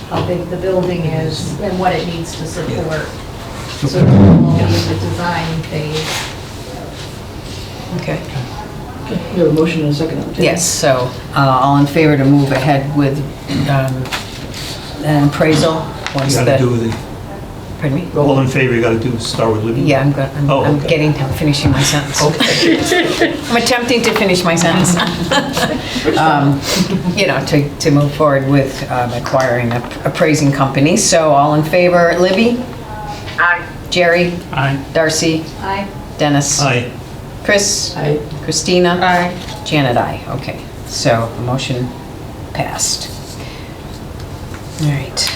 how big the building is and what it needs to support. So we're all in the design phase. Okay. Okay, we have a motion and a second on the table. Yes, so all in favor to move ahead with an appraisal? You Once gotta the, do the, pardon me? all in favor, you gotta do, start with Libby? Yeah, Oh, I'm okay. I'm finishing my sentence. I'm attempting to finish my sentence. You know, to move forward with acquiring a appraising company. So all in favor, Libby? Aye. Jerry? Aye. Darcy? Aye. Dennis? Aye. Chris? Aye. Christina? Aye. Janet, aye. Okay, so motion passed. All right.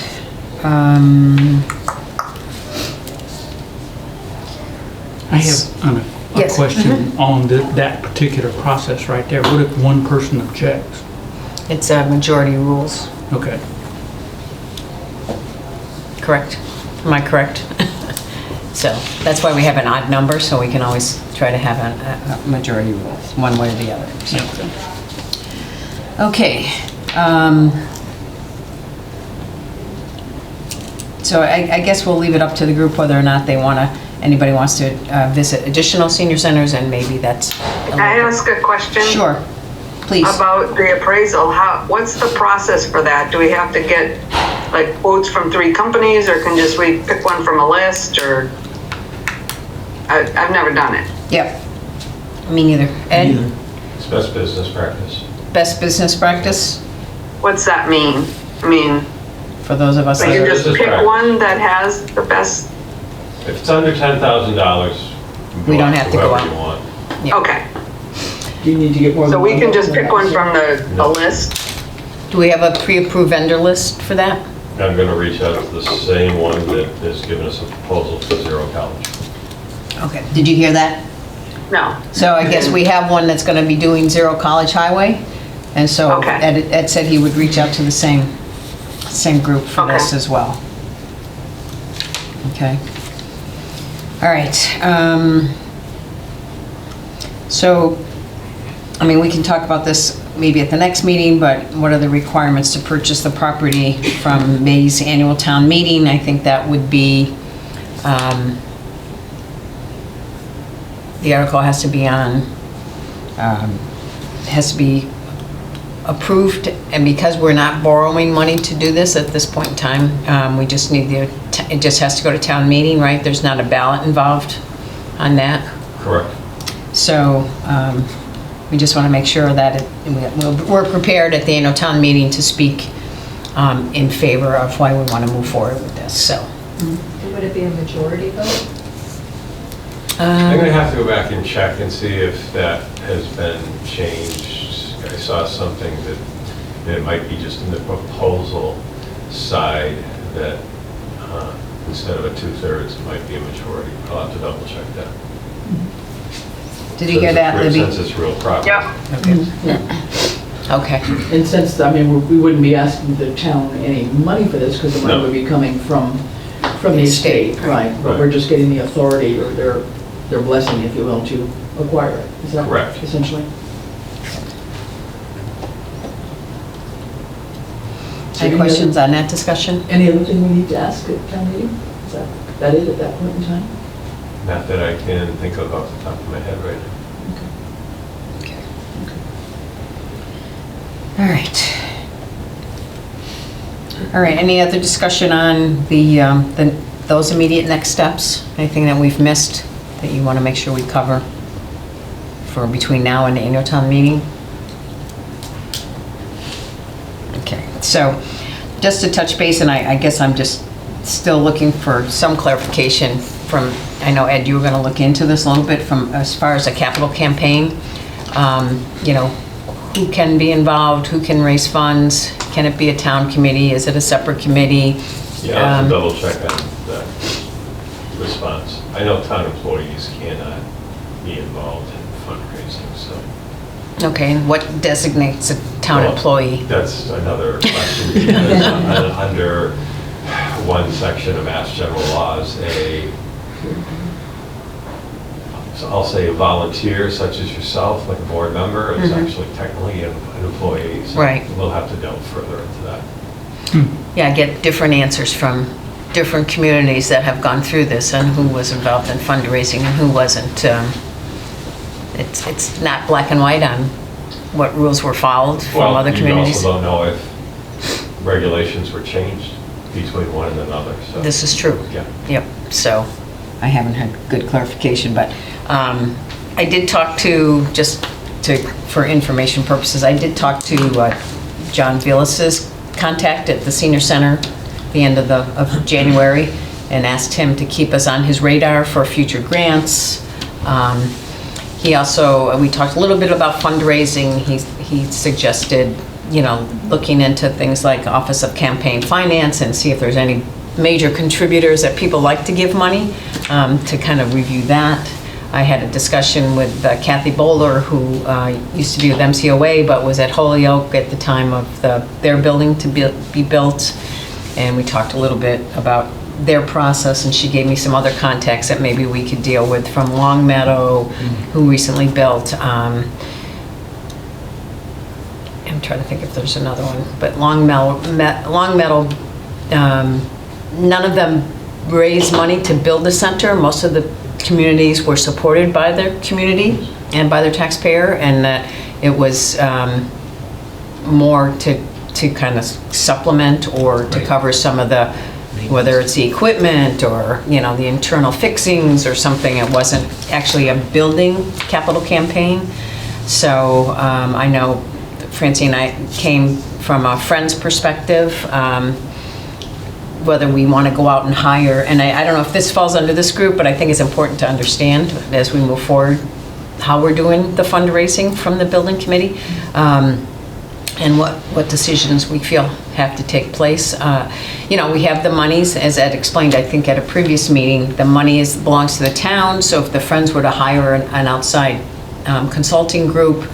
I have a Yes. question on that particular process right there. What if one person objects? It's majority rules, Okay. correct? Am I correct? So that's why we have an odd number, so we can always try to have a majority rule, one way or the other. So. Okay. Okay. So I guess we'll leave it up to the group whether or not they want to, anybody wants to visit additional senior centers, and maybe that's. Can I ask a question? Sure, please. About the appraisal, what's the process for that? Do we have to get like quotes from 3 companies, or can just we pick one from a list, or? I've never done it. Yep. Me neither. Ed, Either. It's best business practice. best business practice What's that mean? I mean, for those of us. so you that- just pick one that has the best, If it's under $10,000, We don't have to go whoever out. you want. Yeah. okay. Do you need to get more than So one? we can just vote? pick one from a list? Do we have a pre-approved vendor list for that? I'm gonna reach out to the same one that has given us a proposal for Zero College. Okay. Did you hear that? No. So I guess we have one that's going to be doing Zero College Highway, and so Okay. Ed said he would reach out to the same group for this Okay. as well. Okay. All right. So, I mean, we can talk about this maybe at the next meeting, but what are the requirements to purchase the property from May's annual town meeting? I think that would be, the article has to be on, has to be approved, and because we're not borrowing money to do this at this point in time, we just need it just has to go to town meeting, right? There's not a ballot involved on that. Correct. So we just want to make sure that we're prepared at the annual town meeting to speak in favor of why we want to move forward with this, so. Would it be a majority vote? I'm gonna have to go back and check and see if that has been changed. I saw something that it might be just in the proposal side that instead of a 2/3, it might be a majority. I'll have to double check that. Did you hear that, Libby? Since it's real property. Yeah. Okay. And since, I mean, we wouldn't be asking the town any money for this, because the money No. would be coming from the estate, right? But Right. we're just getting the authority, or their blessing, if you will, to acquire it. Is that Correct. essentially? Any questions on that discussion? Any other thing we need to ask at town meeting? Is that it at that point in time? Not that I can think of off the top of my head right now. All right. All right, any other discussion on those immediate next steps? Anything that we've missed that you want to make sure we cover for between now and the annual town meeting? Okay, so just to touch base, and I guess I'm just still looking for some clarification from, I know Ed, you were going to look into this a little bit from as far as a capital campaign. You know, who can be involved, who can raise funds, can it be a town committee, is it a separate committee? Yeah, I'll have to double check on that response. I know town employees cannot be involved in fundraising, so. Okay, and what designates a town Well, employee? That's another question, because under one section of Mass General Laws, I'll say a volunteer such as yourself, like a board member, is actually technically an employee. So Right. we'll have to delve further into that. Yeah, I get different answers from different communities that have gone through this and who was involved in fundraising and who wasn't. It's not black and white on what rules were followed from other communities. You also don't know if regulations were changed between one and another, so. This is true. Yeah. Yep, so I haven't had good clarification, but I did talk to, for information purposes, I did talk to John Vilas's contact at the senior center at the end of January and asked him to keep us on his radar for future grants. He also, we talked a little bit about fundraising. He suggested, looking into things like Office of Campaign Finance and see if there's any major contributors that people like to give money, to kind of review that. I had a discussion with Kathy Bowler, who used to be with MCOA, but was at Holyoke at the time of their building to be built. And we talked a little bit about their process, and she gave me some other contacts that maybe we could deal with from Long Meadow, who recently built. I'm trying to think if there's another one, but Long Meadow, none of them raised money to build the center. Most of the communities were supported by their community and by their taxpayer, and that it was more to kind of supplement or to cover some of the, whether it's the equipment or, the internal fixings or something. It wasn't actually a building capital campaign. So I know Francine and I came from a friend's perspective, whether we want to go out and hire, and I don't know if this falls under this group, but I think it's important to understand as we move forward how we're doing the fundraising from the building committee, and what decisions we feel have to take place. We have the monies, as Ed explained, I think at a previous meeting, the money belongs to the town, so if the Friends were to hire an outside consulting group,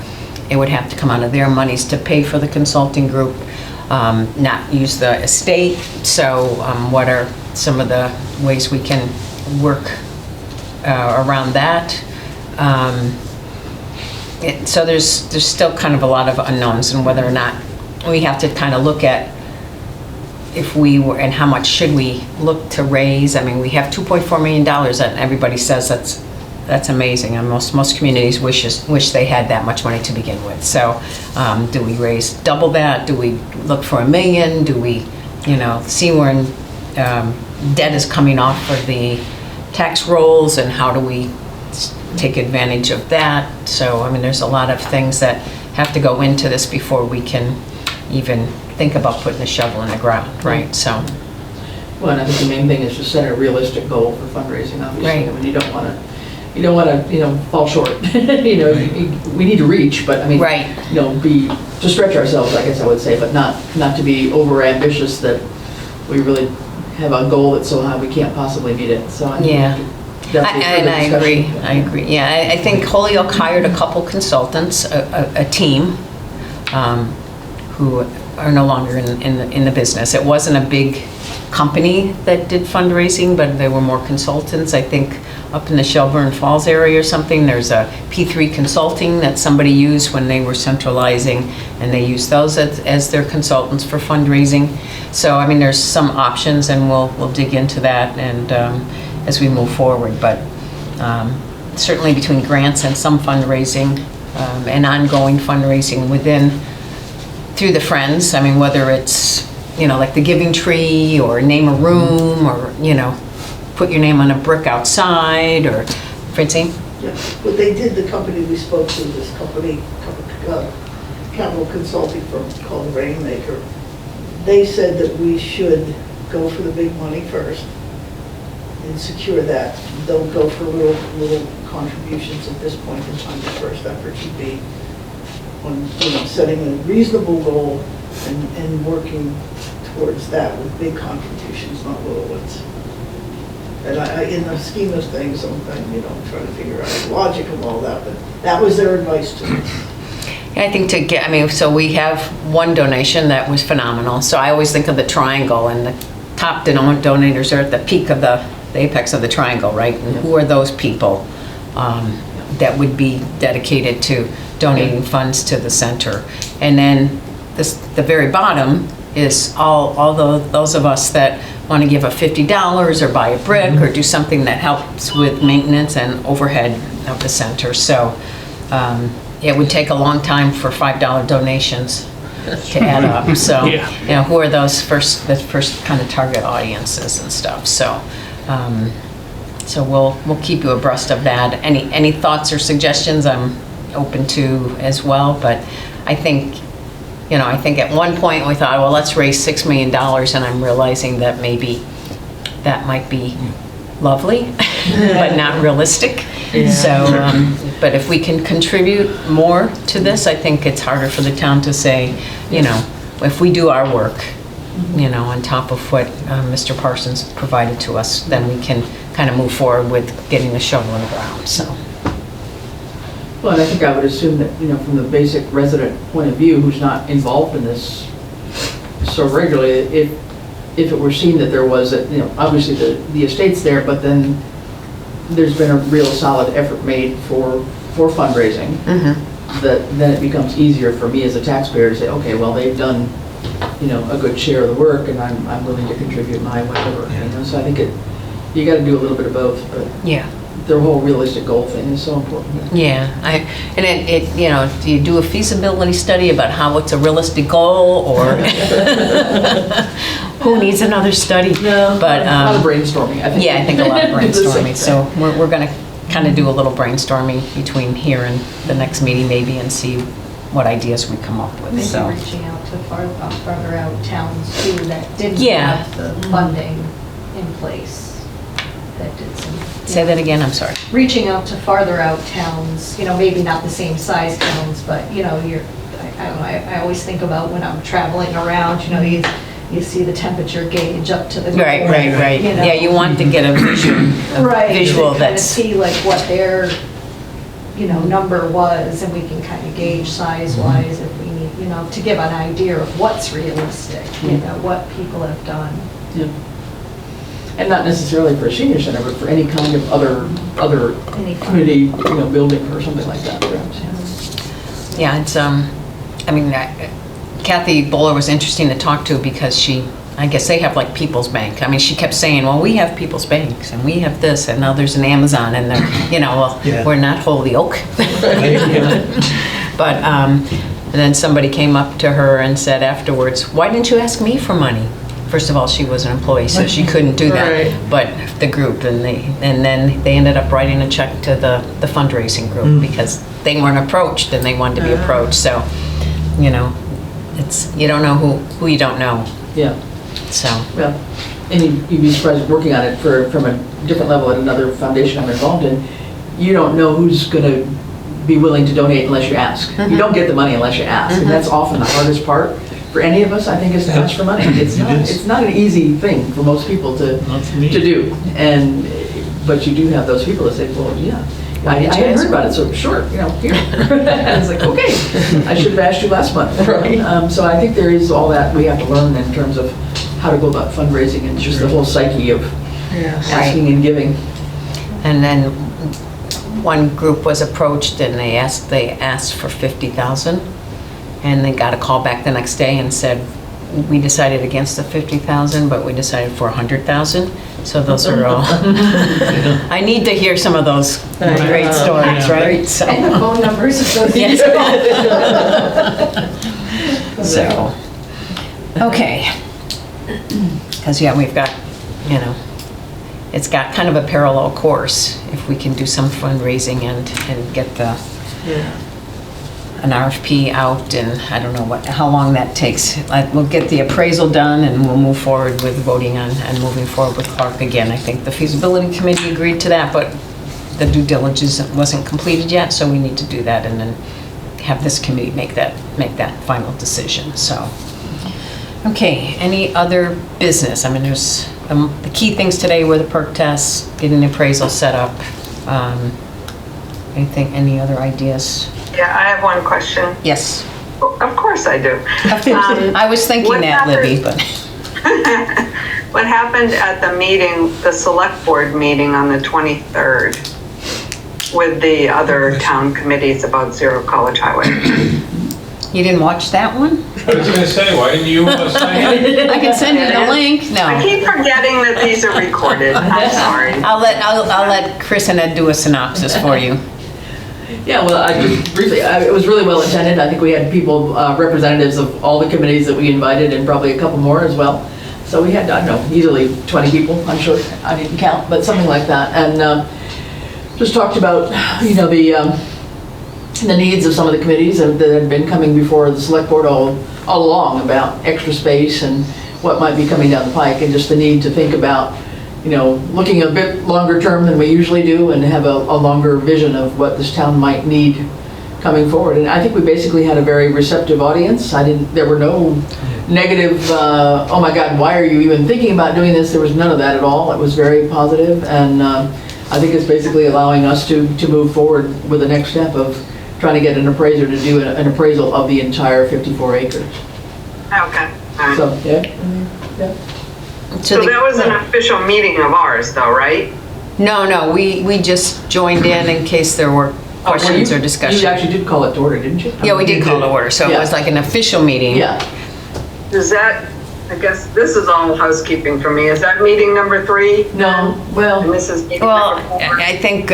it would have to come out of their monies to pay for the consulting group, not use the estate. So what are some of the ways we can work around that? So there's still kind of a lot of unknowns, and whether or not we have to kind of look at if we were, and how much should we look to raise. I mean, we have $2.4 million, and everybody says that's amazing, and most communities wish they had that much money to begin with. So do we raise double that? Do we look for $1 million? Do we, see where debt is coming off of the tax rolls, and how do we take advantage of that? So, I mean, there's a lot of things that have to go into this before we can even think about putting a shovel in the ground, right? So. Well, and I think the main thing is to set a realistic goal for fundraising, obviously. Right. I mean, you don't want to, fall short. We need to reach, but I mean, right. To stretch ourselves, I guess I would say, but not to be over ambitious that we really have a goal that's so high we can't possibly meet it. So I think I agree. Yeah, I think Holyoke hired a couple consultants, a team, who are no longer in the business. It wasn't a big company that did fundraising, but they were more consultants. I think up in the Shelburne Falls area or something, there's a P3 Consulting that somebody used when they were centralizing, and they use those as their consultants for fundraising. So, I mean, there's some options, and we'll dig into that and as we move forward. But certainly between grants and some fundraising and ongoing fundraising through the Friends, I mean, whether it's, like the Giving Tree, or name a room, or, put your name on a brick outside, or, Francine? Yeah, what they did, the company we spoke to, this company, capital consulting firm called Rainmaker, they said that we should go for the big money first and secure that. Don't go for little contributions at this point in time. The first effort should be on setting a reasonable goal and working towards that with big contributions, not little ones. And I, in the scheme of things, I'm trying to figure out the logic of all that, but that was their advice to me. I think so we have one donation that was phenomenal. So I always think of the triangle, and the top donators are at the peak of the apex of the triangle, right? And who are those people that would be dedicated to donating funds to the center? And then the very bottom is all those of us that want to give a $50 or buy a brick or do something that helps with maintenance and overhead of the center. So it would take a long time for $5 donations to add up. So, Yeah. you know, who are the first kind of target audiences and stuff. So, so we'll keep you abreast of that. Any thoughts or suggestions I'm open to as well. But I think at one point we thought, well, let's raise $6 million, and I'm realizing that maybe that might be lovely, but not realistic. So, but if we can contribute more to this, I think it's harder for the town to say, you know, if we do our work, you know, on top of what Mr. Parsons provided to us, then we can kind of move forward with getting the shovel in the ground, so. Well, and I think I would assume that, you know, from the basic resident point of view, who's not involved in this so regularly, if it were seen that there was, you know, obviously the estate's there, but then there's been a real solid effort made for fundraising, that then it becomes easier for me as a taxpayer to say, okay, well, they've done, you know, a good share of the work, and I'm willing to contribute my whatever, you know, so I think you got to do a little bit of both, but. Yeah. The whole realistic goal thing is so important. Yeah, and it you know, do you do a feasibility study about how it's a realistic goal, or who needs another study? No, but a lot of brainstorming, I think. Yeah, I think a lot of brainstorming. So we're going to kind of do a little brainstorming between here and the next meeting maybe, and see what ideas we come up with. Maybe So reaching out to farther out towns too that didn't Yeah. have the funding in place, that did some. say that again, I'm sorry. Reaching out to farther out towns, you know, maybe not the same size towns, but, you know, I don't know, I always think about when I'm traveling around, you know, you see the temperature gauge up to the. Right. You know. Yeah, you want to get a visual, visual to kind of that's. see like what their, you know, number was, and we can kind of gauge size-wise if we need, you know, to give an idea of what's realistic, you know, what people have done. Yeah. And not necessarily for a senior center, but for any kind of other Any community, you know, building or something like that, perhaps, yeah. Yeah, it's, I mean, Kathy Bowler was interesting to talk to because I guess they have like People's Bank. I mean, she kept saying, well, we have People's Banks and we have this, and now there's an Amazon, and they're, you know, well, Yeah. we're not Holyoke. But, and then somebody came up to her and said afterwards, why didn't you ask me for money? First of all, she was an employee, so she couldn't do that. Right. But the group, and then they ended up writing a check to the fundraising group because they weren't approached and they wanted to be approached. So, you know, it's, you don't know who you don't know. Yeah, So, well, and you'd be surprised working on it from a different level at another foundation I'm involved in, you don't know who's going to be willing to donate unless you ask. You don't get the money unless you ask, and that's often the hardest part. For any of us, I think, is to ask for money. It's not an easy thing for most people to do. But you do have those people that say, well, yeah, I hadn't heard about it, so sure, you know, here. And it's like, okay, I should have asked you last month. Right. So I think there is all that we have to learn in terms of how to go about fundraising and just the whole psyche of asking and giving. and then one group was approached and they asked for $50,000, and they got a call back the next day and said, we decided against the $50,000, but we decided for $100,000. So those are all. I need to hear some of those great stories, right? So. And the phone numbers associated. So, okay. Because, yeah, we've got, you know, it's got kind of a parallel course. If we can do some fundraising and get an RFP out, and I don't know how long that takes. We'll get the appraisal done and we'll move forward with voting on and moving forward with Clark again. I think the feasibility committee agreed to that, but the due diligence wasn't completed yet, so we need to do that and then have this committee make that final decision. So, okay, any other business? I mean, there's the key things today were the perk tests, getting the appraisal set up. Any other ideas? Yeah, I have one question. Yes. Of course I do. I was thinking what that, Libby, but. What happened at the meeting, the select board meeting on the 23rd with the other town committees about Zero College Highway? You didn't watch that one? I was gonna say, why didn't you sign it? I can send you the link. I No. keep forgetting that these are recorded. I'm sorry. I'll let Chris and Ed do a synopsis for you. Yeah, well, I just briefly, it was really well attended. I think we had people, representatives of all the committees that we invited and probably a couple more as well. So we had, I don't know, easily 20 people, I'm sure. I didn't count, but something like that. And just talked about, the needs of some of the committees that had been coming before the select board all along about extra space and what might be coming down the pike, and just the need to think about, looking a bit longer term than we usually do and have a longer vision of what this town might need coming forward. And I think we basically had a very receptive audience. There were no negative, oh my God, why are you even thinking about doing this? There was none of that at all. It was very positive, and I think it's basically allowing us to move forward with the next step of trying to get an appraiser to do an appraisal of the entire 54 acres. Okay, all right. So, yeah. So that was an official meeting of ours though, right? No, we just joined in case there were questions or discussion. You actually did call it to order, didn't you? Yeah, we did call to order, so it was like an official meeting. Yeah. Is that, I guess this is all housekeeping for me. Is that meeting number 3? No, well. And this is meeting Well, number 4? I think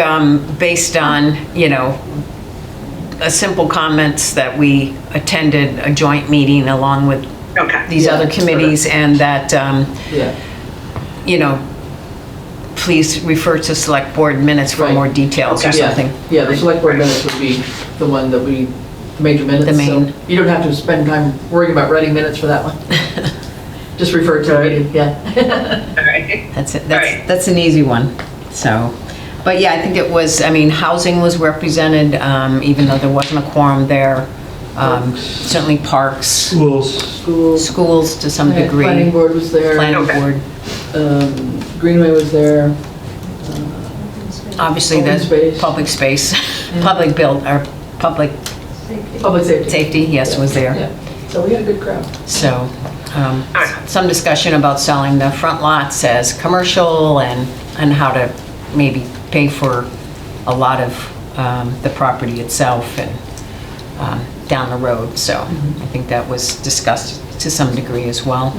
based on, a simple comments that we attended a joint meeting along with Okay. these Yeah, other committees, and that, Yeah. please refer to select board minutes for Right. more details or Okay. something. Yeah, the select board minutes would be the one that the major minutes. The main. So you don't have to spend time worrying about writing minutes for that one. Just refer to the meeting, yeah. All right. That's it. All right. That's an easy one. So, but yeah, I think it was, housing was represented, even though there wasn't a quorum there. Certainly parks, schools to some degree. Planning board was there. Planning Okay. board. Greenway was there. Obviously, Open the space. public space, public build, or public Public safety. safety, yes, was there. Yeah. So we had a good crowd. So, some discussion about selling the front lots as commercial and how to maybe pay for a lot of the property itself and down the road. So I think that was discussed to some degree as well.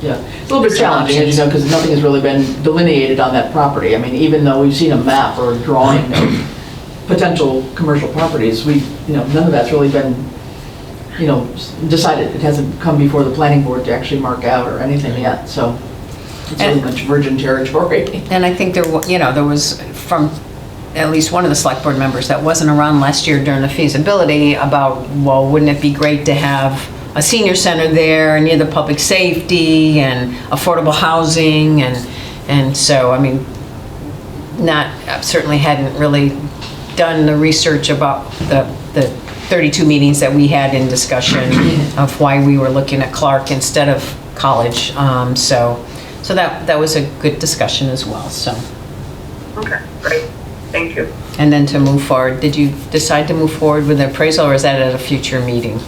Yeah, it's a little bit challenging, as you know, because nothing has really been delineated on that property. I mean, even though we've seen a map or a drawing of potential commercial properties, none of that's really been, decided. It hasn't come before the planning board to actually mark out or anything yet, so it's really much virgin territory. And I think there was from at least one of the select board members that wasn't around last year during the feasibility about, well, wouldn't it be great to have a senior center there near the public safety and affordable housing, and so, certainly hadn't really done the research about the 32 meetings that we had in discussion of why we were looking at Clark instead of College. So that was a good discussion as well, so. Okay, great. Thank you. And then to move forward, did you decide to move forward with the appraisal, or is that at a future meeting?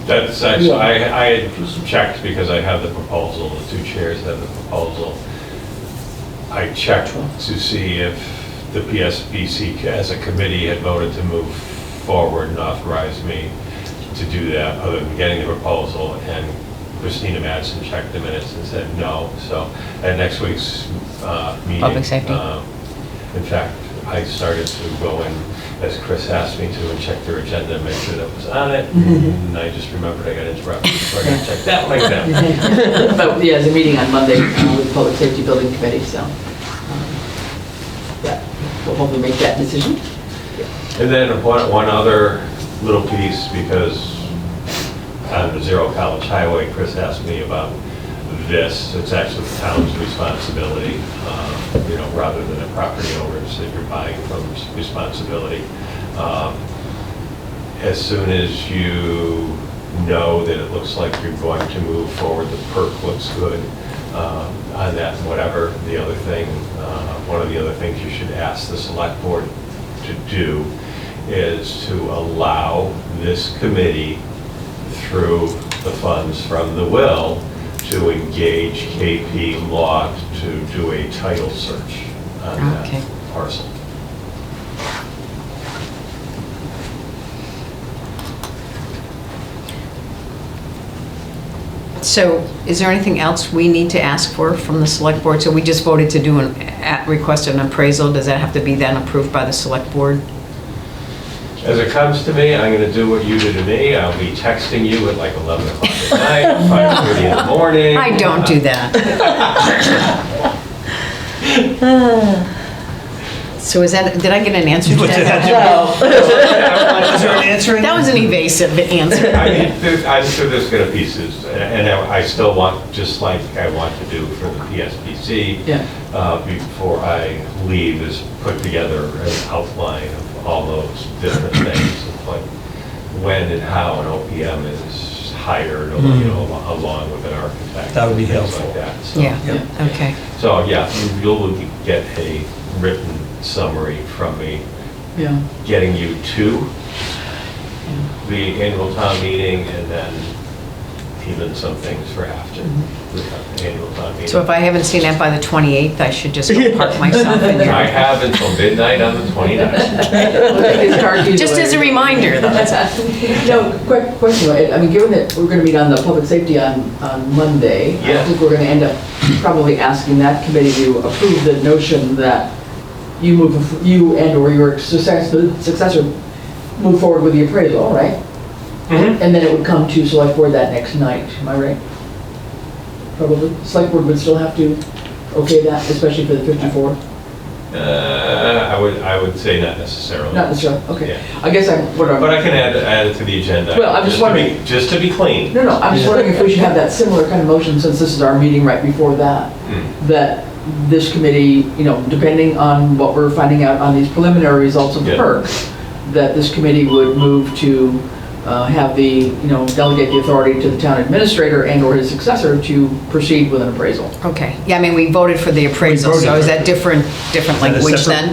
That's actually, I had checked because I have the proposal, the 2 chairs have the proposal. I checked to see if the PSBC as a committee had voted to move forward and authorize me to do that, other than getting the proposal, and Christina Madsen checked the minutes and said no. So at next week's meeting. Public safety. In fact, I started to go in, as Chris asked me to, and check their agenda and make sure that was on it. And I just remembered I got interrupted, so I got to check that one down. But yeah, there's a meeting on Monday with the Public Safety Building Committee, so yeah, we'll hopefully make that decision. And then one other little piece, because on the Zero College Highway, Chris asked me about this. It's actually the town's responsibility, rather than a property owner's that you're buying from responsibility. As soon as you know that it looks like you're going to move forward, the perk looks good on that, whatever the other thing, one of the other things you should ask the select board to do is to allow this committee, through the funds from the will, to engage KP Law to do a title search on that parcel. So is there anything else we need to ask for from the select board? So we just voted to do request an appraisal. Does that have to be then approved by the select board? As it comes to me, I'm gonna do what you did to me. I'll be texting you at like 11 o'clock at night, 5:30 in the morning. I don't do that. So is that, did I get an answer to But that? is there an answer in That was an evasive answer. I mean, I'm sure there's gonna pieces, and I still want, just like I want to do for the PSPC, Yeah. before I leave, is put together an outline of all those different things, of like when and how an OPM is hired, or, you know, along with an architect. That would be things helpful. like that. So, Yeah, okay. So, yeah, you'll get a written summary from me, Yeah. getting you to the annual town meeting, and then even some things for after the annual town meeting. So if I haven't seen that by the 28th, I should just go park myself in I your... have until midnight on the 29th. It's hard either Just way. as a reminder, though. No, quick question, I mean, given that we're gonna meet on the public safety on Monday, I Yeah. think we're gonna end up probably asking that committee to approve the notion that you and/or your successor move forward with the appraisal, right? Mhm. And then it would come to select board that next night, am I right? Probably, select board would still have to okay that, especially for the 54? I would say not necessarily. Not necessarily, okay. Yeah. I guess But I can add it to the agenda. Well, I'm just wondering- Just to be clean. No, I'm just wondering if we should have that similar kind of motion, since this is our meeting right before that, that this committee, you know, depending on what we're finding out on these preliminary results of the Yeah. PERC, that this committee would move to have the, you know, delegate the authority to the town administrator and/or his successor to proceed with an appraisal. Okay, yeah, I mean, we voted for the appraisal, We voted so is for that different that a language separate-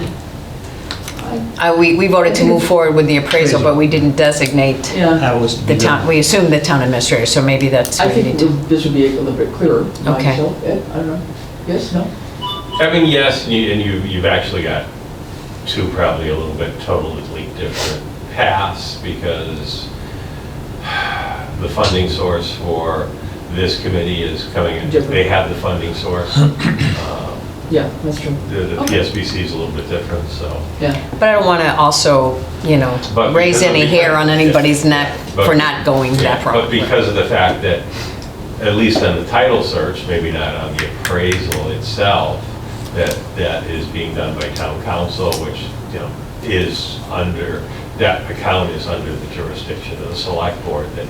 then? We voted to move forward with the appraisal, but we didn't designate Yeah, That was. the town, we assumed the town administrator, so maybe that's I what we need think to... this would be a little bit clearer. Okay. Myself, Ed, I don't know. Yes, no? I mean, yes, and you've actually got two probably a little bit totally different paths, because the funding source for this committee is coming in. Different. They have the funding source. Yeah, that's true. The Okay. PSBC is a little bit different, so. Yeah. But I don't want to also, you know, But raise because of any the- hair on anybody's neck But- for not going Yeah, that route. But because of the fact that, at least on the title search, maybe not on the appraisal itself, that is being done by town council, which, you know, is under, that account is under the jurisdiction of the select board, that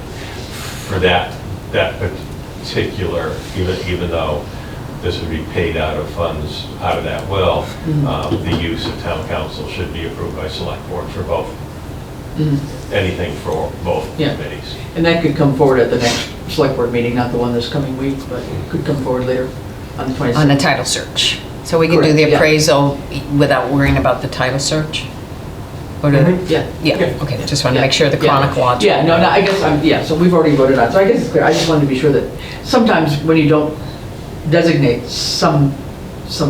for that particular, even though this would be paid out of funds, out of that will, the use of town council should be approved by select board for both, anything for both Yeah. committees. And that could come forward at the next select board meeting, not the one this coming week, but it could come forward later on the 26th. On the title search. So we can do Correct, the yeah. appraisal without worrying about the title search? Or do Yeah. Yeah, okay, just want to make sure the Yeah. chronological. Yeah, no, I guess, yeah, so we've already voted on, so I guess it's clear, I just wanted to be sure that sometimes when you don't designate some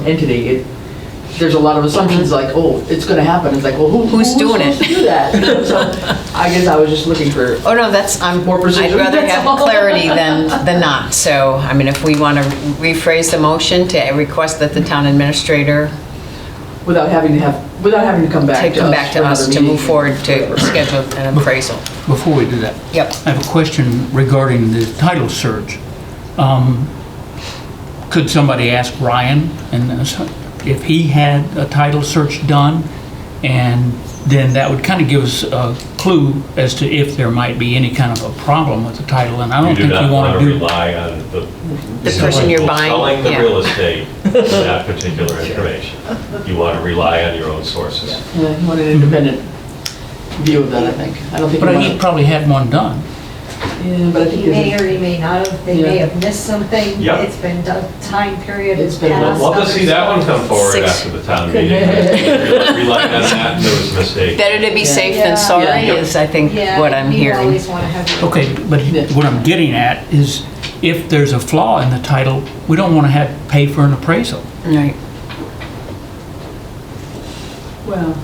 entity, there's a lot of assumptions like, oh, it's gonna happen, it's like, well, Who's doing it? supposed to do that? You know, so I guess I was just looking for, Oh, no, More precision, I'd rather that's have all. clarity than not. So, I mean, if we want to rephrase the motion to request that the town administrator without having to come back to us. come back for to us another to move meeting. forward to schedule an appraisal. Before we do that, Yep. I have a question regarding the title search. Could somebody ask Ryan and if he had a title search done? And then that would kind of give us a clue as to if there might be any kind of a problem with the title. And I don't You do think not you want want to to do. rely on The person you're buying, selling the yeah. real estate for that particular information. You want to rely on your own sources. Yeah, you want an independent view of that, I think. I don't think you But want he to. probably had one done. Yeah, but I think He may there's or he may not have, they may Yeah. have missed something. Yep. It's been a time period. It's been- past, Love to see that one come forward Six. after the town meeting. Rely on that, and there was a mistake. Better to be Yeah. safe Yeah. than sorry Yeah. is, I think, Yeah, what I'm you hearing. always want to have your. Okay, but what I'm getting at is if there's a flaw in the title, we don't want to have to pay for an appraisal. Right. Well,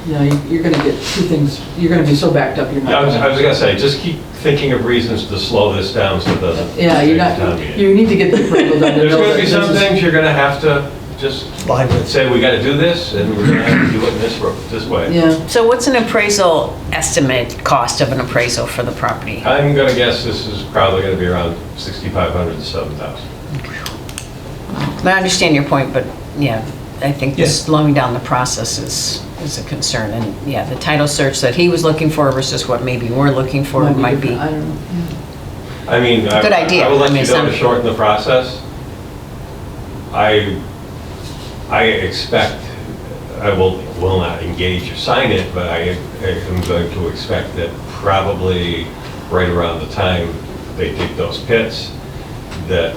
yeah, you're gonna get two things, you're gonna be so backed up, you're not. Yeah, I was gonna say, just keep thinking of reasons to slow this down so it doesn't. Yeah, you're take town not, meeting. you need to get the appraisal done. to There's know gonna that be this some is- things you're gonna have to just Live with. say, we gotta do this, and we're gonna have to do it in this way. Yeah, So what's an appraisal estimate, cost of an appraisal for the property? I'm gonna guess this is probably gonna be around 6,500 to 7,000. I understand your point, but yeah, I think Yes. slowing down the process is a concern. And yeah, the title search that he was looking for versus what maybe we're looking for might be. different. I don't know. I mean, Good idea. I will I let mean, you it's know not- to shorten the process. I expect, I will not engage or sign it, but I am going to expect that probably right around the time they dig those pits, that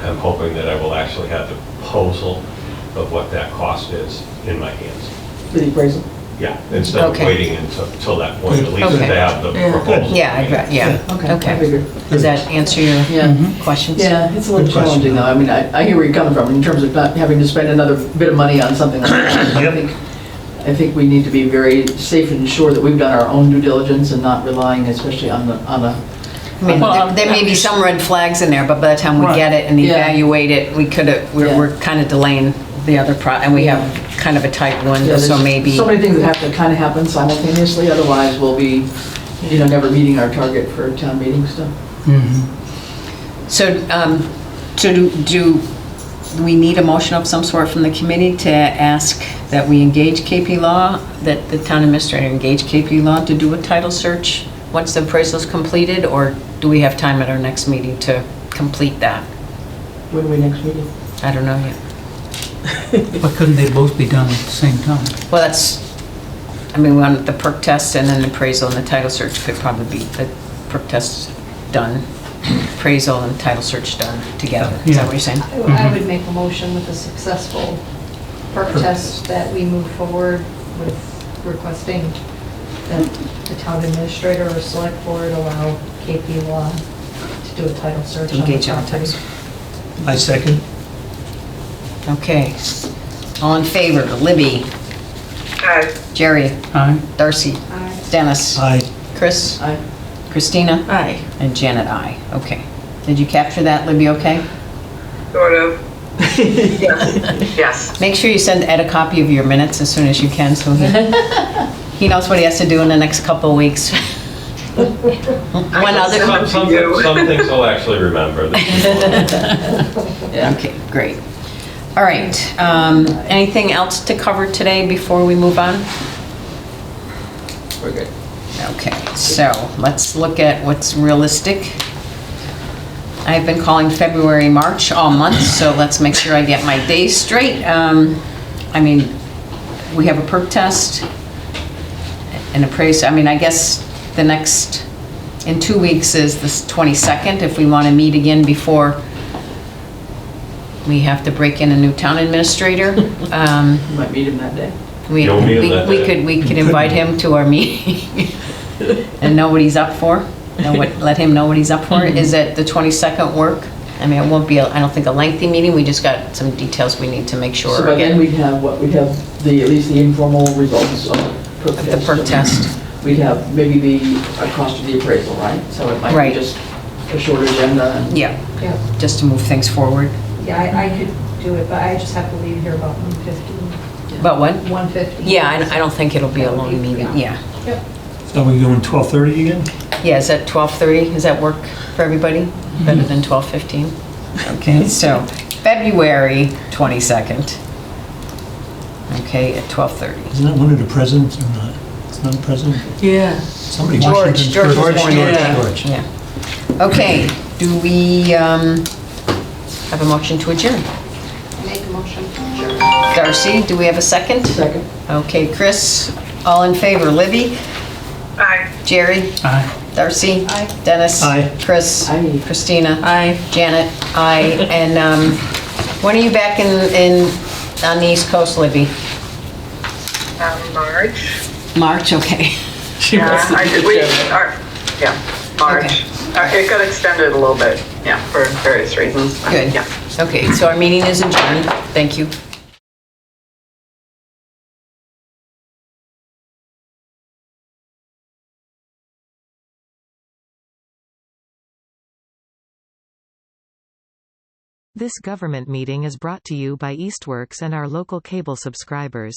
I'm hoping that I will actually have the proposal of what that cost is in my hands. For the appraisal? Yeah, instead of Okay. waiting until that point, at least Okay. to have the Yeah. proposal. Yeah, yeah, Okay, I okay. figured. Does that answer your Yeah. questions? Yeah, it's a little Good question. challenging though. I mean, I hear where you're coming from in terms of not having to spend another bit of money on something like that. Yep. I think we need to be very safe and sure that we've done our own due diligence and not relying especially on the. I mean, Well, there may be some red flags in there, but by the time we Right. get it and Yeah. evaluate it, Yeah. we're kind of delaying the other and we have kind of a tight window, Yeah, so there's maybe. So many things that have to kind of happen simultaneously, otherwise we'll be, never meeting our target for town meeting stuff. So, do we need a motion of some sort from the committee to ask that we engage KP Law, that the town administrator engage KP Law to do a title search once the appraisal is completed, or do we have time at our next meeting to complete that? When are we next meeting? I don't know yet. But couldn't they both be done at the same time? Well, we want the perk test and then the appraisal and the title search could probably be the perk test done, appraisal and title search done together. Is that what you're saying? I would make a motion with a successful perk test that we move forward with requesting that the town administrator or select board allow KP Law to do a title search on the Engage on property. title. I second. Okay. All in favor? Libby, Aye. Jerry, Aye. Darcy, Aye. Dennis, Aye. Chris, Aye. Christina, Aye. and Janet, aye. Okay. Did you capture that, Libby, okay? Sort of. Yes. Yes. Make sure you send Ed a copy of your minutes as soon as you can, so he knows what he has to do in the next couple of weeks. One other, Some things I'll actually remember. okay, great. All right, anything else to cover today before we move on? We're good. Okay, so let's look at what's realistic. I've been calling February, March all month, so let's make sure I get my days straight. We have a perk test, an appraisal. I guess the next, in 2 weeks is the 22nd, if we want to meet again before we have to break in a new town administrator. You might meet him that day. You'll meet him that day. We could invite him to our meeting and know what he's up for, let him know what he's up for. Is it the 22nd work? It won't be, I don't think a lengthy meeting, we just got some details we need to make sure. So by then we'd have at least the informal results of perk Of the test. perk test. We'd have maybe the cost of the appraisal, right? So it might Right. be just a short agenda and. Yeah, Yeah, just to move things forward. yeah, I could do it, but I just have to leave here about 1:50. About what? 1:50. Yeah, I don't think it'll be a long meeting, yeah. Yep. So we going 12:30 again? Yeah, is that 12:30? Does that work for everybody? Better than 12:15? Okay, so February 22nd. Okay, at 12:30. Isn't that one of the presidents or not? It's not a president? Yeah. Somebody. George Washington- was born George, there. George. Yeah. Okay, do we have a motion to adjourn? Make a motion to adjourn. Darcy, do we have a second? Second. Okay, Chris, all in favor? Libby? Aye. Jerry? Aye. Darcy? Aye. Dennis? Aye. Chris? Aye. Christina? Aye. Janet? Aye. And when are you back on the East Coast, Libby? March. March, okay. Yeah, yeah, March. It got extended a little bit, yeah, for various reasons. Good. Yeah. Okay, so our meeting is adjourned. Thank you. This government meeting is brought to you by Eastworks and our local cable subscribers.